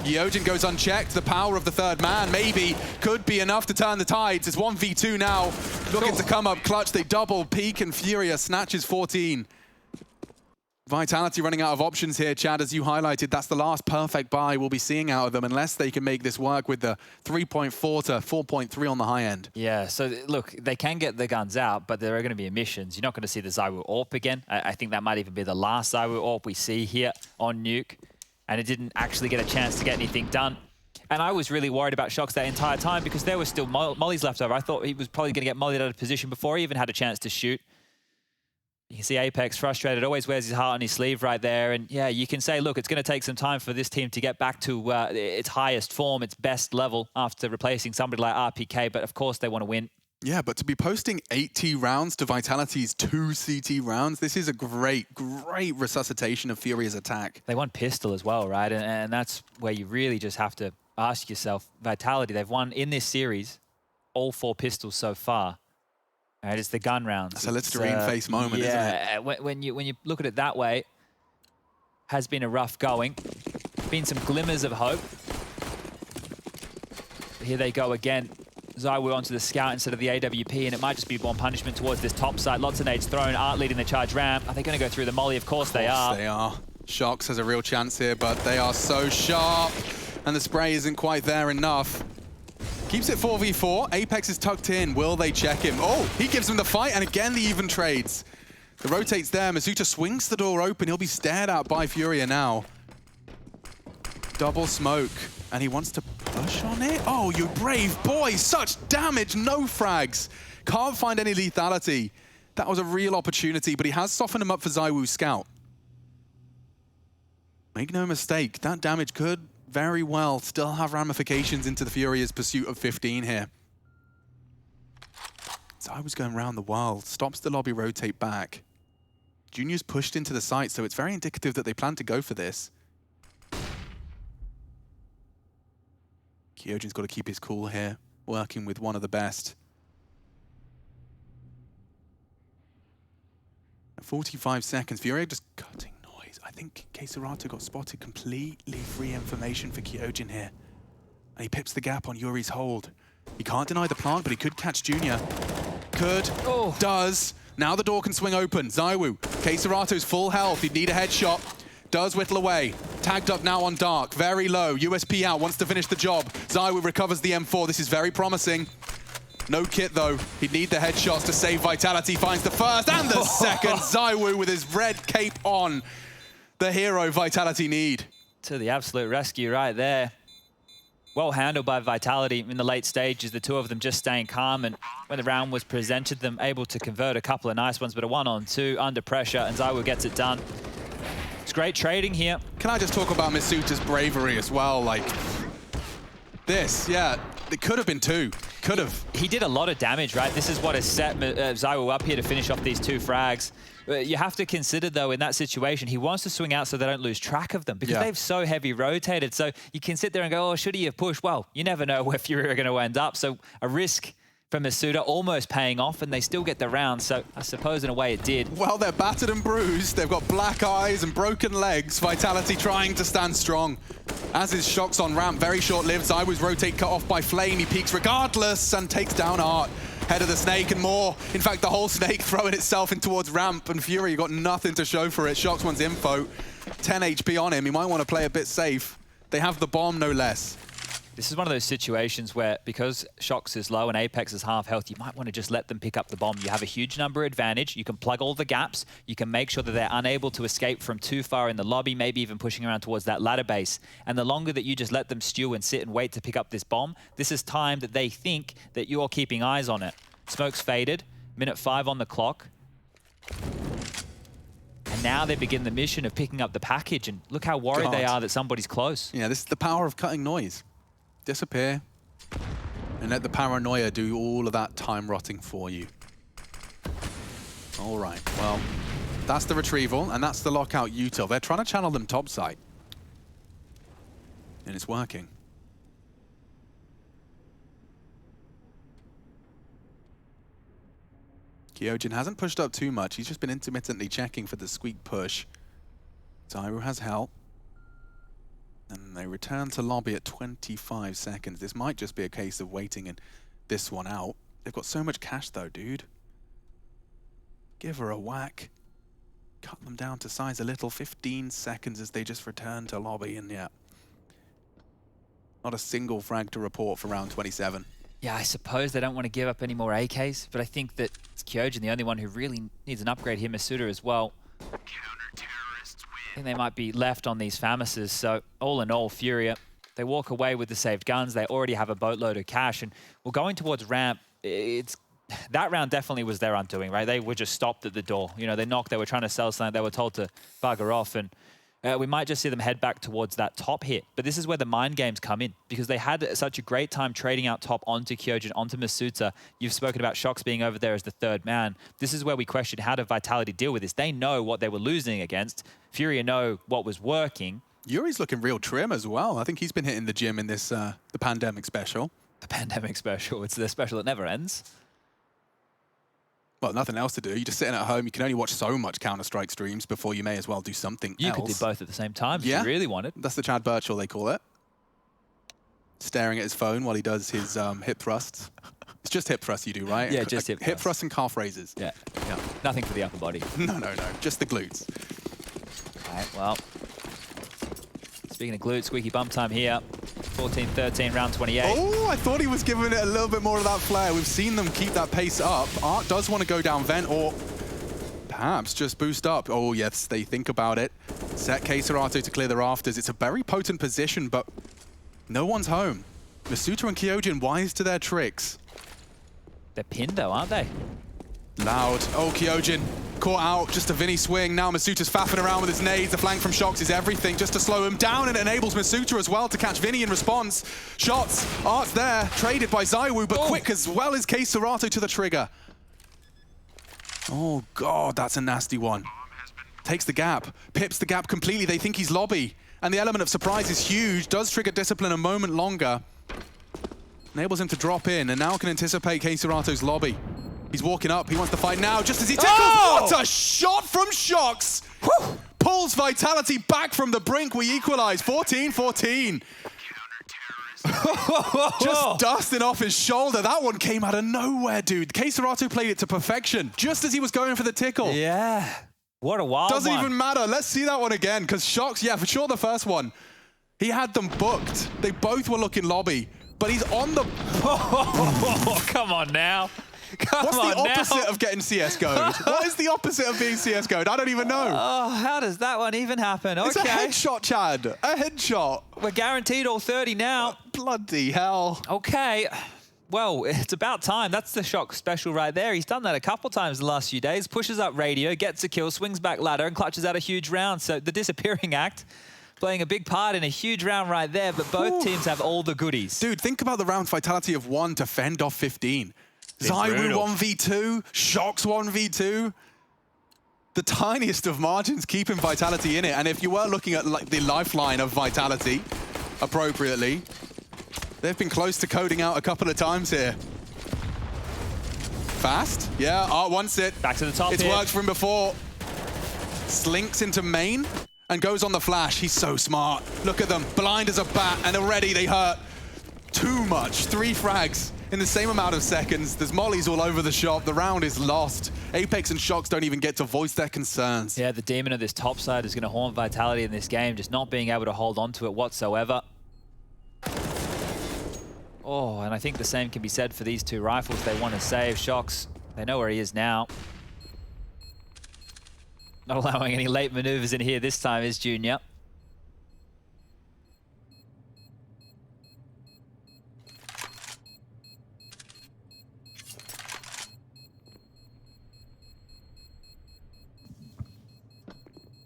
Speaker 1: Kyojin goes unchecked. The power of the third man maybe could be enough to turn the tides. It's 1v2 now. Looking to come up clutch. They double peak and FURIA snatches 14. Vitality running out of options here, Chad, as you highlighted. That's the last perfect buy we'll be seeing out of them unless they can make this work with the 3.4 to 4.3 on the high end.
Speaker 2: Yeah, so look, they can get the guns out, but there are going to be emissions. You're not going to see the Zawu AWP again. I think that might even be the last Zawu AWP we see here on Nuke. And it didn't actually get a chance to get anything done. And I was really worried about Shox that entire time because there were still mollies left over. I thought he was probably going to get mollied out of position before he even had a chance to shoot. You can see Apex frustrated, always wears his heart on his sleeve right there. And yeah, you can say, look, it's going to take some time for this team to get back to its highest form, its best level after replacing somebody like RPK. But of course, they want to win.
Speaker 1: Yeah, but to be posting 80 rounds to Vitality's 2 CT rounds, this is a great resuscitation of Furia's attack.
Speaker 2: They won pistol as well, right? And that's where you really just have to ask yourself, Vitality, they've won in this series all 4 pistols so far. All right, it's the gun rounds.
Speaker 1: That's a Listerine face moment, isn't it?
Speaker 2: When you look at it that way, has been a rough going. Been some glimmers of hope. But here they go again. ZywOo onto the scout instead of the AWP, and it might just be one punishment towards this top side. Lots of nades thrown. Art leading the charge ramp. Are they going to go through the molly? Of course they are.
Speaker 1: They are. Shox has a real chance here, but they are so sharp, and the spray isn't quite there enough. Keeps it 4v4. Apex is tucked in. Will they check him? Oh, he gives him the fight, and again the even trades. The rotate's there. Masuta swings the door open. He'll be stared at by Furia now. Double smoke, and he wants to push on it. Oh, you brave boy. Such damage, no frags. Can't find any lethality. That was a real opportunity, but he has softened him up for ZywOo's scout. Make no mistake, that damage could very well still have ramifications into the Furia's pursuit of 15 here. ZywOo's going around the world, stops the lobby rotate back. Junior's pushed into the site, so it's very indicative that they plan to go for this. Kyojin's got to keep his cool here, working with one of the best. At 45 seconds, Furia just cutting noise. I think Keserato got spotted. Completely free information for Kyojin here. And he pips the gap on Yuri's hold. He can't deny the plant, but he could catch Junior. Could, does. Now the door can swing open. ZywOo, Keserato's full health. He'd need a headshot. Does whittle away. Tagged up now on Dark. Very low. USP out. Wants to finish the job. ZywOo recovers the M4. This is very promising. No kit, though. He'd need the headshots to save Vitality. Finds the first and the second. ZywOo with his red cape on. The hero Vitality need.
Speaker 2: To the absolute rescue right there. Well handled by Vitality in the late stages. The two of them just staying calm, and when the round was presented them, able to convert a couple of nice ones, but a 1-on-2 under pressure, and ZywOo gets it done. It's great trading here.
Speaker 1: Can I just talk about Masuta's bravery as well? Like, this, yeah, it could have been 2. Could have.
Speaker 2: He did a lot of damage, right? This is what has set ZywOo up here to finish off these 2 frags. You have to consider, though, in that situation, he wants to swing out so they don't lose track of them, because they've so heavy rotated. So you can sit there and go, oh, should he have pushed? Well, you never know where Furia are going to end up. So a risk from Masuta almost paying off, and they still get the round. So I suppose in a way it did.
Speaker 1: Well, they're battered and bruised. They've got black eyes and broken legs. Vitality trying to stand strong. As is Shox on ramp, very short-lived. ZywOo's rotate cut off by Flame. He peeks regardless and takes down Art. Head of the snake and more. In fact, the whole snake throwing itself in towards ramp, and Fury got nothing to show for it. Shox wants info. 10 HP on him. He might want to play a bit safe. They have the bomb, no less.
Speaker 2: This is one of those situations where, because Shox is low and Apex is half health, you might want to just let them pick up the bomb. You have a huge number advantage. You can plug all the gaps. You can make sure that they're unable to escape from too far in the lobby, maybe even pushing around towards that ladder base. And the longer that you just let them stew and sit and wait to pick up this bomb, this is time that they think that you're keeping eyes on it. Smoke's faded. Minute 5 on the clock. And now they begin the mission of picking up the package. And look how worried they are that somebody's close.
Speaker 1: Yeah, this is the power of cutting noise. Disappear, and let the paranoia do all of that time rotting for you. All right, well, that's the retrieval, and that's the lockout util. They're trying to channel them topside, and it's working. Kyojin hasn't pushed up too much. He's just been intermittently checking for the squeak push. ZywOo has help. And they return to lobby at 25 seconds. This might just be a case of waiting and this one out. They've got so much cash though, dude. Give her a whack. Cut them down to size a little. 15 seconds as they just return to lobby, and yeah. Not a single frag to report for round 27.
Speaker 2: Yeah, I suppose they don't want to give up any more AKs, but I think that it's Kyojin, the only one who really needs an upgrade here. Masuta as well. I think they might be left on these Famises. So all in all, Furia, they walk away with the saved guns. They already have a boatload of cash. And we're going towards ramp. It's that round definitely was their undoing, right? They were just stopped at the door. You know, they knocked, they were trying to sell something, they were told to bugger off, and we might just see them head back towards that top hit. But this is where the mind games come in, because they had such a great time trading out top onto Kyojin, onto Masuta. You've spoken about Shox being over there as the third man. This is where we question, how did Vitality deal with this? They know what they were losing against. FURIA know what was working.
Speaker 1: Yuri's looking real trim as well. I think he's been hitting the gym in this the pandemic special.
Speaker 2: The pandemic special, it's the special that never ends.
Speaker 1: Well, nothing else to do. You're just sitting at home. You can only watch so much Counter-Strike streams before you may as well do something else.
Speaker 2: You could do both at the same time if you really wanted.
Speaker 1: That's the Chad Birchall, they call it. Staring at his phone while he does his hip thrusts. It's just hip thrusts you do, right?
Speaker 2: Yeah, just hip thrusts.
Speaker 1: Hip thrusts and calf raises.
Speaker 2: Yeah. Nothing for the upper body.
Speaker 1: No. Just the glutes.
Speaker 2: All right, well. Speaking of glutes, squeaky bum time here. 14-13, round 28.
Speaker 1: Oh, I thought he was giving it a little bit more of that flair. We've seen them keep that pace up. Art does want to go down vent or perhaps just boost up. Oh, yes, they think about it. Set K-Serato to clear the rafters. It's a very potent position, but no one's home. Masuta and Kyojin wise to their tricks.
Speaker 2: They're pinned though, aren't they?
Speaker 1: Loud. Oh, Kyojin caught out. Just a Vinny swing. Now Masuta's faffing around with his nades. The flank from Shox is everything just to slow him down, and it enables Masuta as well to catch Vinny in response. Shots. Art's there. Traded by ZywOo, but quick as well as K-Serato to the trigger. Oh, God, that's a nasty one. Takes the gap. Pips the gap completely. They think he's lobby. And the element of surprise is huge. Does trigger discipline a moment longer. Enables him to drop in, and now can anticipate K-Serato's lobby. He's walking up. He wants to fight now, just as he tickles.
Speaker 2: Oh!
Speaker 1: What a shot from Shox! Whew. Pulls Vitality back from the brink. We equalize. 14-14. Just dusting off his shoulder. That one came out of nowhere, dude. K-Serato played it to perfection, just as he was going for the tickle.
Speaker 2: Yeah. What a wild
Speaker 1: Doesn't
Speaker 2: one.
Speaker 1: even matter. Let's see that one again, because Shox, yeah, for sure the first one. He had them booked. They both were looking lobby, but he's on the...
Speaker 2: Oh, come on now.
Speaker 1: What's the opposite of getting CSGO'd? What is the opposite of being CSGO'd? I don't even know.
Speaker 2: Oh, how does that one even happen? Okay.
Speaker 1: It's a headshot, Chad. A headshot.
Speaker 2: We're guaranteed all 30 now.
Speaker 1: Bloody hell.
Speaker 2: Okay. Well, it's about time. That's the Shox special right there. He's done that a couple times the last few days. Pushes up radio, gets a kill, swings back ladder, and clutches out a huge round. So the disappearing act playing a big part in a huge round right there, but both teams have all the goodies.
Speaker 1: Dude, think about the round Vitality of 1 to fend off 15. ZywOo 1v2, Shox 1v2. The tiniest of margins keeping Vitality in it. And if you were looking at like the lifeline of Vitality appropriately, they've been close to coding out a couple of times here. Fast. Yeah, Art wants it.
Speaker 2: Back to the top
Speaker 1: It's
Speaker 2: here.
Speaker 1: worked for him before. Slinks into main and goes on the flash. He's so smart. Look at them. Blind as a bat, and already they hurt. Too much. 3 frags in the same amount of seconds. There's mollies all over the shop. The round is lost. Apex and Shox don't even get to voice their concerns.
Speaker 2: Yeah, the demon of this top side is going to haunt Vitality in this game, just not being able to hold on to it whatsoever. Oh, and I think the same can be said for these two rifles they want to save. Shox, they know where he is now. Not allowing any late maneuvers in here this time is Junior.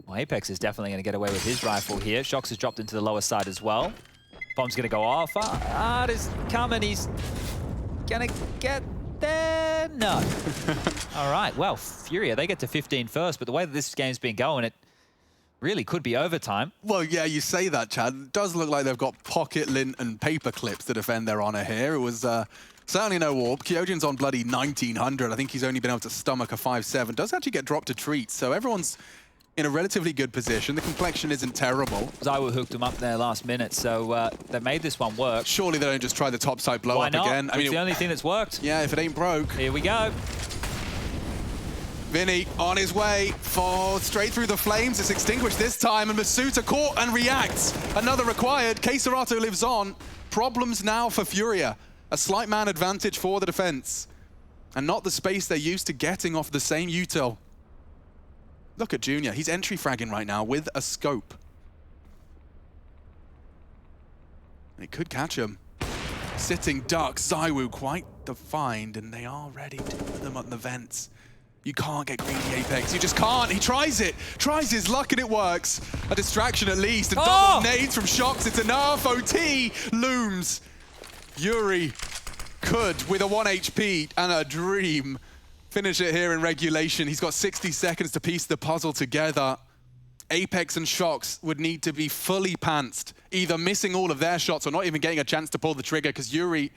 Speaker 2: Well, Apex is definitely going to get away with his rifle here. Shox has dropped into the lower side as well. Bomb's going to go off. Art is coming. He's going to get there. No. All right. Well, FURIA, they get to 15 first, but the way that this game's been going, it really could be overtime.
Speaker 1: Well, yeah, you say that, Chad. It does look like they've got pocket lint and paper clips to defend their honor here. It was certainly no warp. Kyojin's on bloody 1900. I think he's only been able to stomach a 5-7. Does actually get dropped to treats, so everyone's in a relatively good position. The complexion isn't terrible.
Speaker 2: ZywOo hooked him up there last minute, so they made this one work.
Speaker 1: Surely they don't just try the top side blow
Speaker 2: Why
Speaker 1: up
Speaker 2: not?
Speaker 1: again.
Speaker 2: It's the only thing that's worked.
Speaker 1: Yeah, if it ain't broke.
Speaker 2: Here we go.
Speaker 1: Vinny on his way for straight through the flames. It's extinguished this time, and Masuta caught and reacts. Another required. K-Serato lives on. Problems now for FURIA. A slight man advantage for the defense. And not the space they're used to getting off the same util. Look at Junior. He's entry fragging right now with a scope. And it could catch him. Sitting duck. ZywOo quite to find, and they are ready to put them on the vents. You can't get greedy Apex. You just can't. He tries it. Tries his luck and it works. A distraction at least. And double nades from Shox. It's enough. OT looms. Yuri could, with a 1 HP and a dream, finish it here in regulation. He's got 60 seconds to piece the puzzle together. Apex and Shox would need to be fully pantsed, either missing all of their shots or not even getting a chance to pull the trigger, because Yuri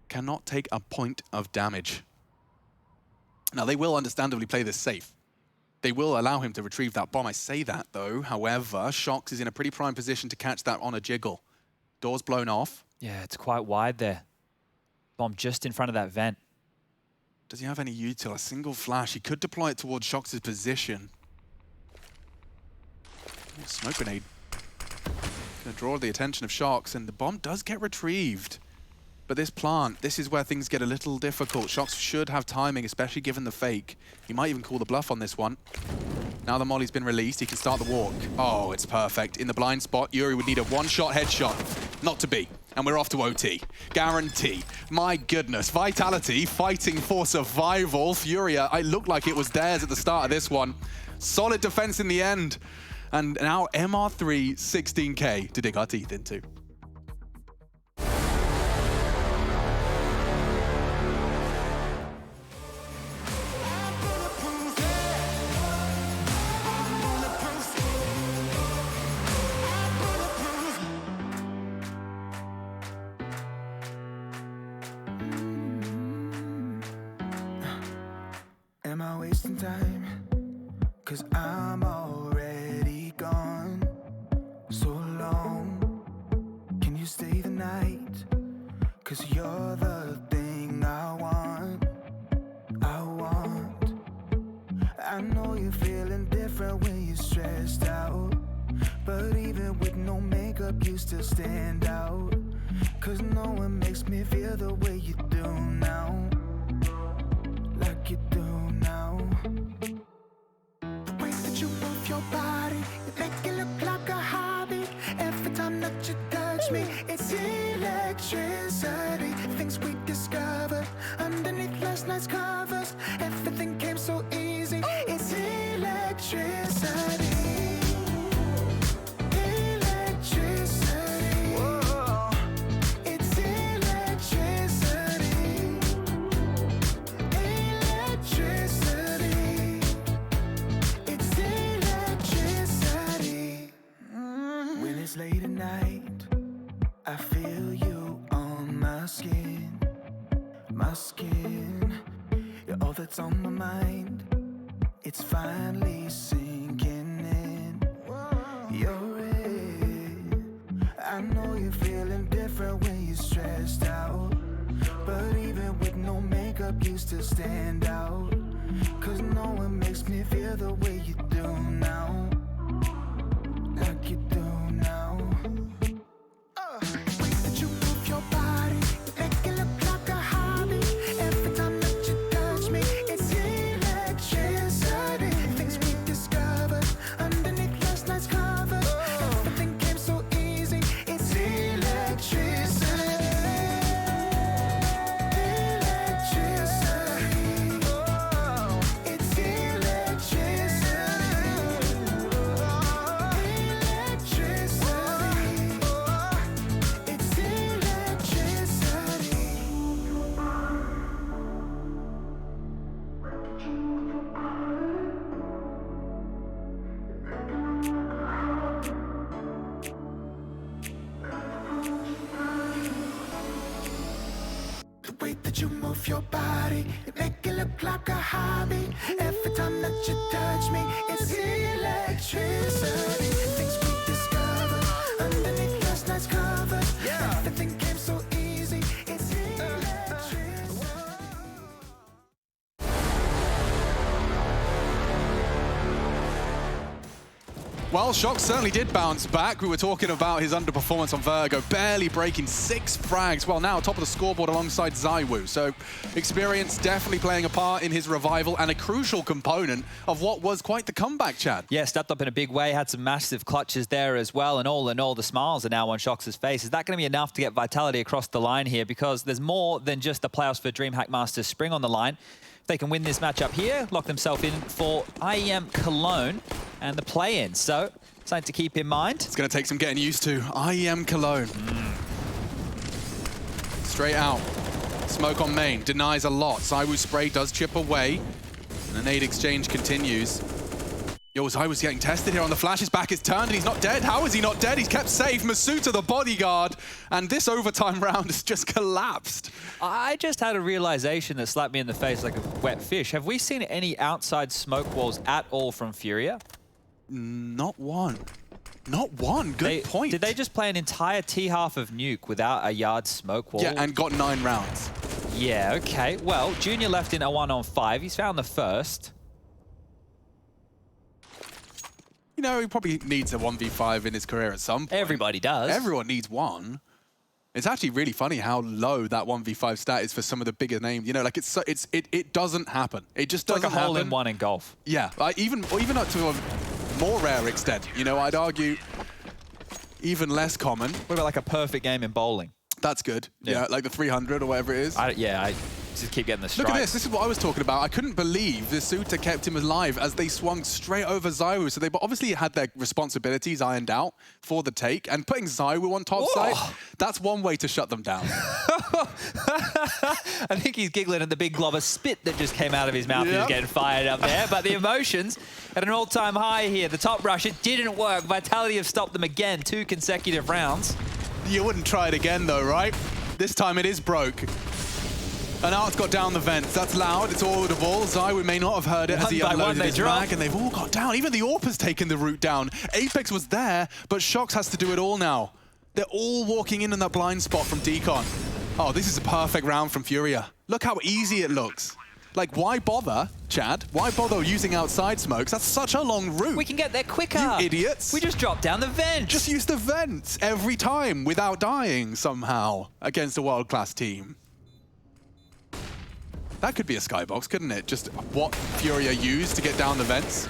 Speaker 1: cannot take a point of damage. Now, they will understandably play this safe. They will allow him to retrieve that bomb. I say that, though. However, Shox is in a pretty prime position to catch that on a jiggle. Door's blown off.
Speaker 2: Yeah, it's quite wide there. Bomb just in front of that vent.
Speaker 1: Does he have any util? A single flash. He could deploy it towards Shox's position. Smoke grenade. Gonna draw the attention of Shox, and the bomb does get retrieved. But this plant, this is where things get a little difficult. Shox should have timing, especially given the fake. He might even call the bluff on this one. Now the molly's been released, he can start the walk. Oh, it's perfect. In the blind spot, Yuri would need a one-shot headshot. Not to be. And we're off to OT. Guarantee. My goodness. Vitality fighting for survival. FURIA, it looked like it was theirs at the start of this one. Solid defense in the end. And now MR3 16K to dig our teeth into.
Speaker 3: Am I wasting time? 'Cause I'm already gone. So long. Can you stay the night? 'Cause you're the thing I want. I want. I know you're feeling different when you're stressed out. But even with no makeup, you still stand out. 'Cause no one makes me feel the way you do now. Like you do now. The way that you move your body, you make it look like a hobby. Every time that you touch me, it's electricity. Things we discovered underneath last night's covers. Everything came so easy. It's electricity. Electricity. Whoa. It's electricity. Electricity. It's electricity. When it's late at night, I feel you on my skin. My skin. You're all that's on my mind. It's finally sinking in. You're it. I know you're feeling different when you're stressed out. But even with no makeup, you still stand out. 'Cause no one makes me feel the way you do now. Like you do now. The way that you move your body, you make it look like a hobby. Every time that you touch me, it's electricity. Things we discovered underneath last night's covers. Everything came so easy. It's electricity. Electricity. It's electricity. Electricity. It's electricity. The way that you move your body, you make it look like a hobby. Every time that you touch me, it's electricity. Things we discovered underneath last night's covers. Everything came so easy. It's electricity.
Speaker 1: Well, Shock certainly did bounce back. We were talking about his underperformance on Virgo, barely breaking 6 frags. Well, now top of the scoreboard alongside ZywOo. So experience definitely playing a part in his revival and a crucial component of what was quite the comeback, Chad.
Speaker 2: Yeah, stepped up in a big way, had some massive clutches there as well, and all in all, the smiles are now on Shox' face. Is that going to be enough to get Vitality across the line here? Because there's more than just the playoffs for DreamHack Masters Spring on the line. If they can win this matchup here, lock themselves in for IEM Cologne and the play-in. So, something to keep in mind.
Speaker 1: It's going to take some getting used to. IEM Cologne. Straight out. Smoke on main. Denies a lot. ZywOo spray does chip away. And the nade exchange continues. Yo, ZywOo's getting tested here on the flash. His back is turned and he's not dead. How is he not dead? He's kept safe. Masuta, the bodyguard. And this overtime round has just collapsed.
Speaker 2: I just had a realization that slapped me in the face like a wet fish. Have we seen any outside smoke walls at all from FURIA?
Speaker 1: Not one. Not one. Good point.
Speaker 2: Did they just play an entire T-half of Nuke without a yard smoke wall?
Speaker 1: Yeah, and got 9 rounds.
Speaker 2: Yeah, okay. Well, Junior left in a 1-on-5. He's found the first.
Speaker 1: You know, he probably needs a 1v5 in his career at some point.
Speaker 2: Everybody does.
Speaker 1: Everyone needs one. It's actually really funny how low that 1v5 stat is for some of the bigger names. You know, like it doesn't happen. It just doesn't happen.
Speaker 2: Like a hole-in-one in golf.
Speaker 1: Yeah, like even up to a more rare extent. You know, I'd argue even less common.
Speaker 2: What about like a perfect game in bowling?
Speaker 1: That's good. Yeah, like the 300 or whatever it is.
Speaker 2: I just keep getting the strike.
Speaker 1: Look at this. This is what I was talking about. I couldn't believe the Suta kept him alive as they swung straight over ZywOo. So they obviously had their responsibilities ironed out for the take. And putting ZywOo on top side, that's one way to shut them down.
Speaker 2: I think he's giggling at the big glob of spit that just came out of his mouth. Yep. He's getting fired up there. But the emotions at an all-time high here. The top rush, it didn't work. Vitality have stopped them again. 2 consecutive rounds.
Speaker 1: You wouldn't try it again though, right? This time it is broke. And Art's got down the vents. That's loud, it's audible. ZywOo may not have heard it as he unloaded his mag, and they've all got down. Even the AWP has taken the route down. Apex was there, but Shox has to do it all now. They're all walking in that blind spot from Decon. Oh, this is a perfect round from FURIA. Look how easy it looks. Like, why bother, Chad? Why bother using outside smokes? That's such a long route.
Speaker 2: We can get there quicker.
Speaker 1: You idiots.
Speaker 2: We just dropped down the vent.
Speaker 1: Just use the vents every time without dying somehow against a world-class team. That could be a skybox, couldn't it? Just what FURIA used to get down the vents.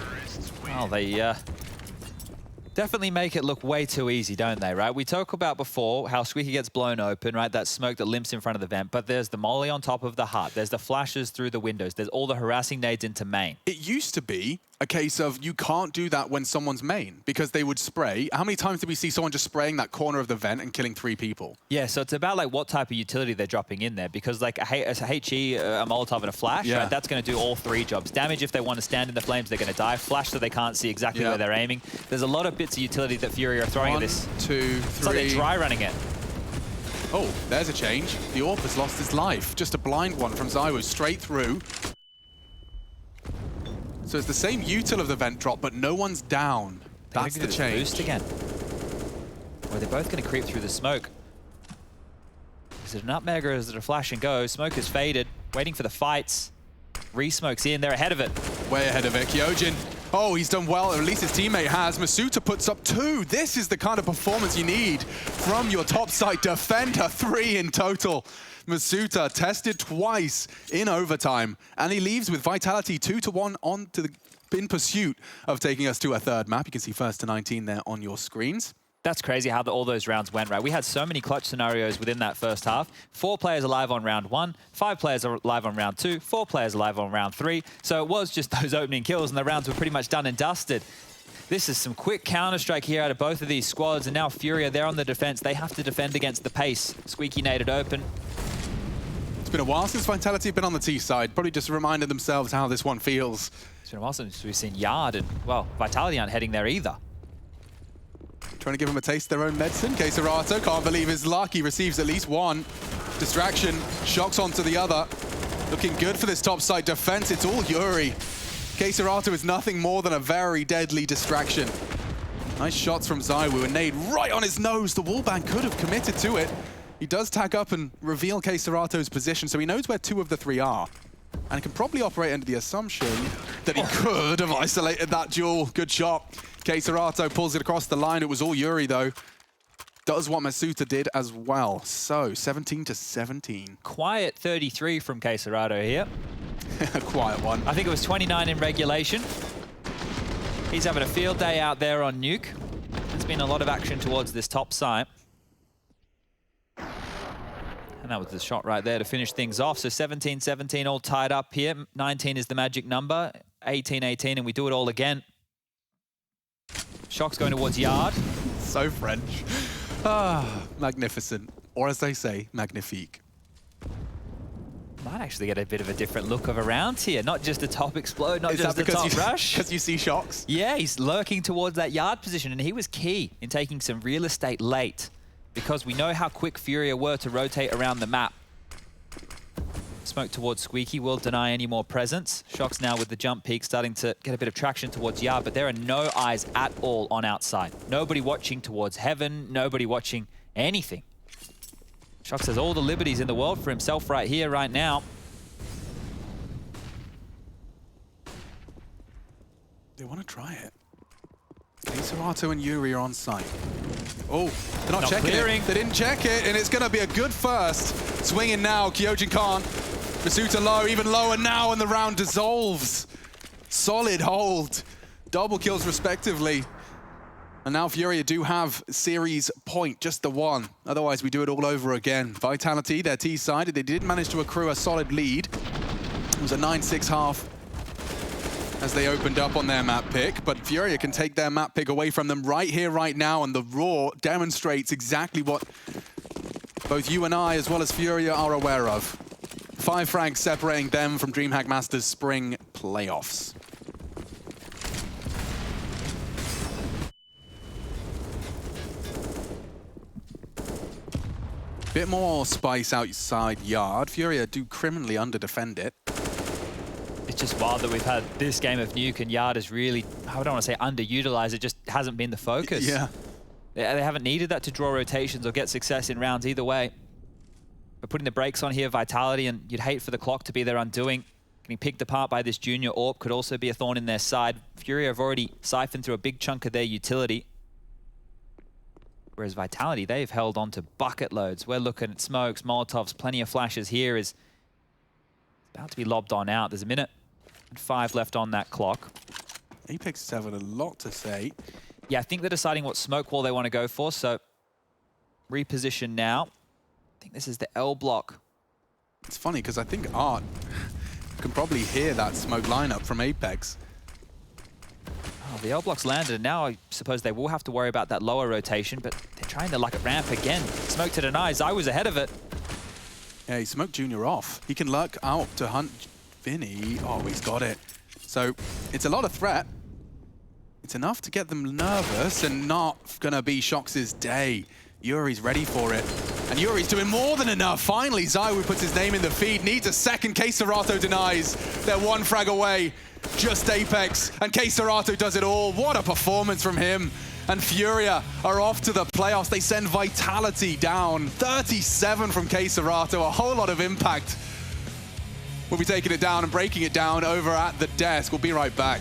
Speaker 2: Well, they definitely make it look way too easy, don't they, right? We talk about before how Squeaky gets blown open, right? That smoke that limps in front of the vent, but there's the molly on top of the hut. There's the flashes through the windows. There's all the harassing nades into main.
Speaker 1: It used to be a case of you can't do that when someone's main because they would spray. How many times did we see someone just spraying that corner of the vent and killing 3 people?
Speaker 2: Yeah, so it's about like what type of utility they're dropping in there because like a HE, a Molotov, and a flash, right? That's going to do all 3 jobs. Damage if they want to stand in the flames, they're going to die. Flash so they can't see exactly where they're aiming. There's a lot of bits of utility that FURIA are throwing at this.
Speaker 1: 1, 2, 3.
Speaker 2: It's like they're dry running it.
Speaker 1: Oh, there's a change. The AWP has lost his life. Just a blind one from ZywOo straight through. So it's the same util of the vent drop, but no one's down. That's the change.
Speaker 2: Boost again. Well, they're both going to creep through the smoke. Is it a nutmeg or is it a flash and go? Smoke is faded, waiting for the fights. Re-smoke's in, they're ahead of it. Way ahead of it. Kyojin, oh, he's done well, or at least his teammate has. Masuta puts up 2. This is the kind of performance you need from your topside defender. 3 in total. Masuta tested twice in overtime, and he leaves with Vitality 2-1 on to in pursuit of taking us to a 3rd map. You can see 1st to 19 there on your screens. That's crazy how all those rounds went, right? We had so many clutch scenarios within that first half. 4 players alive on round 1, 5 players alive on round 2, 4 players alive on round 3. So it was just those opening kills, and the rounds were pretty much done and dusted. This is some quick Counter-Strike here out of both of these squads, and now FURIA, they're on the defense. They have to defend against the pace. Squeaky naded open. It's been a while since Vitality have been on the T side. Probably just reminded themselves how this one feels. It's been a while since we've seen Yard, and, well, Vitality aren't heading there either. Trying to give him a taste of their own medicine. Keserato can't believe his luck. He receives at least 1. Distraction, shocks onto the other. Looking good for this topside defense. It's all Yuri. Keserato is nothing more than a very deadly distraction. Nice shots from ZywOo, and nade right on his nose. The wallbang could have committed to it. He does tag up and reveal Keserato's position, so he knows where 2 of the 3 are.
Speaker 1: And can probably operate under the assumption that he could have isolated that duel. Good shot. Keiserato pulls it across the line. It was all Yuri, though. Does what Masuta did as well. So, 17-17.
Speaker 2: Quiet 33 from Keiserato here.
Speaker 1: A quiet one.
Speaker 2: I think it was 29 in regulation. He's having a field day out there on Nuke. There's been a lot of action towards this top site. And that was the shot right there to finish things off. So 17-17 all tied up here. 19 is the magic number. 18-18, and we do it all again. Shock's going towards Yard.
Speaker 1: So French. Ah, magnificent. Or as they say, magnifique.
Speaker 2: Might actually get a bit of a different look of a round here. Not just a top explode, not just a top rush.
Speaker 1: Because you see Shocks?
Speaker 2: Yeah, he's lurking towards that Yard position, and he was key in taking some real estate late, because we know how quick FURIA were to rotate around the map. Smoke towards Squeaky will deny any more presence. Shock's now with the jump peak starting to get a bit of traction towards Yard, but there are no eyes at all on outside. Nobody watching towards heaven, nobody watching anything. Shock's has all the liberties in the world for himself right here, right now.
Speaker 1: They want to try it. Keiserato and Yuri are on site. Oh, they're not checking
Speaker 2: clearing.
Speaker 1: it. They didn't check it, and it's going to be a good first. Swinging now, Kyojin Khan. Masuta low, even lower now, and the round dissolves. Solid hold. Double kills respectively. And now FURIA do have series point, just the one. Otherwise, we do it all over again. Vitality, their T-side, they did manage to accrue a solid lead. It was a 9-6 half as they opened up on their map pick, but FURIA can take their map pick away from them right here, right now, and the Raw demonstrates exactly what both you and I, as well as FURIA, are aware of. 5 frags separating them from DreamHack Masters Spring playoffs. Bit more spice outside Yard. FURIA do criminally under-defend it.
Speaker 2: It's just wild that we've had this game of Nuke and Yard is really, I don't want to say underutilized, it just hasn't been the focus.
Speaker 1: Yeah.
Speaker 2: They haven't needed that to draw rotations or get success in rounds either way. But putting the brakes on here, Vitality, and you'd hate for the clock to be their undoing. Getting picked apart by this junior AWP could also be a thorn in their side. FURIA have already siphoned through a big chunk of their utility. Whereas Vitality, they've held on to bucket loads. We're looking at smokes, Molotovs, plenty of flashes here. Is about to be lobbed on out. There's a minute and 5 left on that clock.
Speaker 1: Apex have a lot to say.
Speaker 2: Yeah, I think they're deciding what smoke wall they want to go for, so reposition now. I think this is the L block.
Speaker 1: It's funny, because I think Art can probably hear that smoke lineup from Apex.
Speaker 2: Oh, the L block's landed, and now I suppose they will have to worry about that lower rotation, but they're trying to luck at ramp again. Smoke to deny, I was ahead of it.
Speaker 1: Yeah, he smoked Junior off. He can lurk out to hunt Vinny. Oh, he's got it. So it's a lot of threat. It's enough to get them nervous and not gonna be Shox' day. Yuri's ready for it. And Yuri's doing more than enough. Finally, ZywOo puts his name in the feed. Needs a second. Keiserato denies. They're 1 frag away. Just Apex. And Keiserato does it all. What a performance from him. And FURIA are off to the playoffs. They send Vitality down. 37 from Keiserato. A whole lot of impact. We'll be taking it down and breaking it down over at the desk. We'll be right back.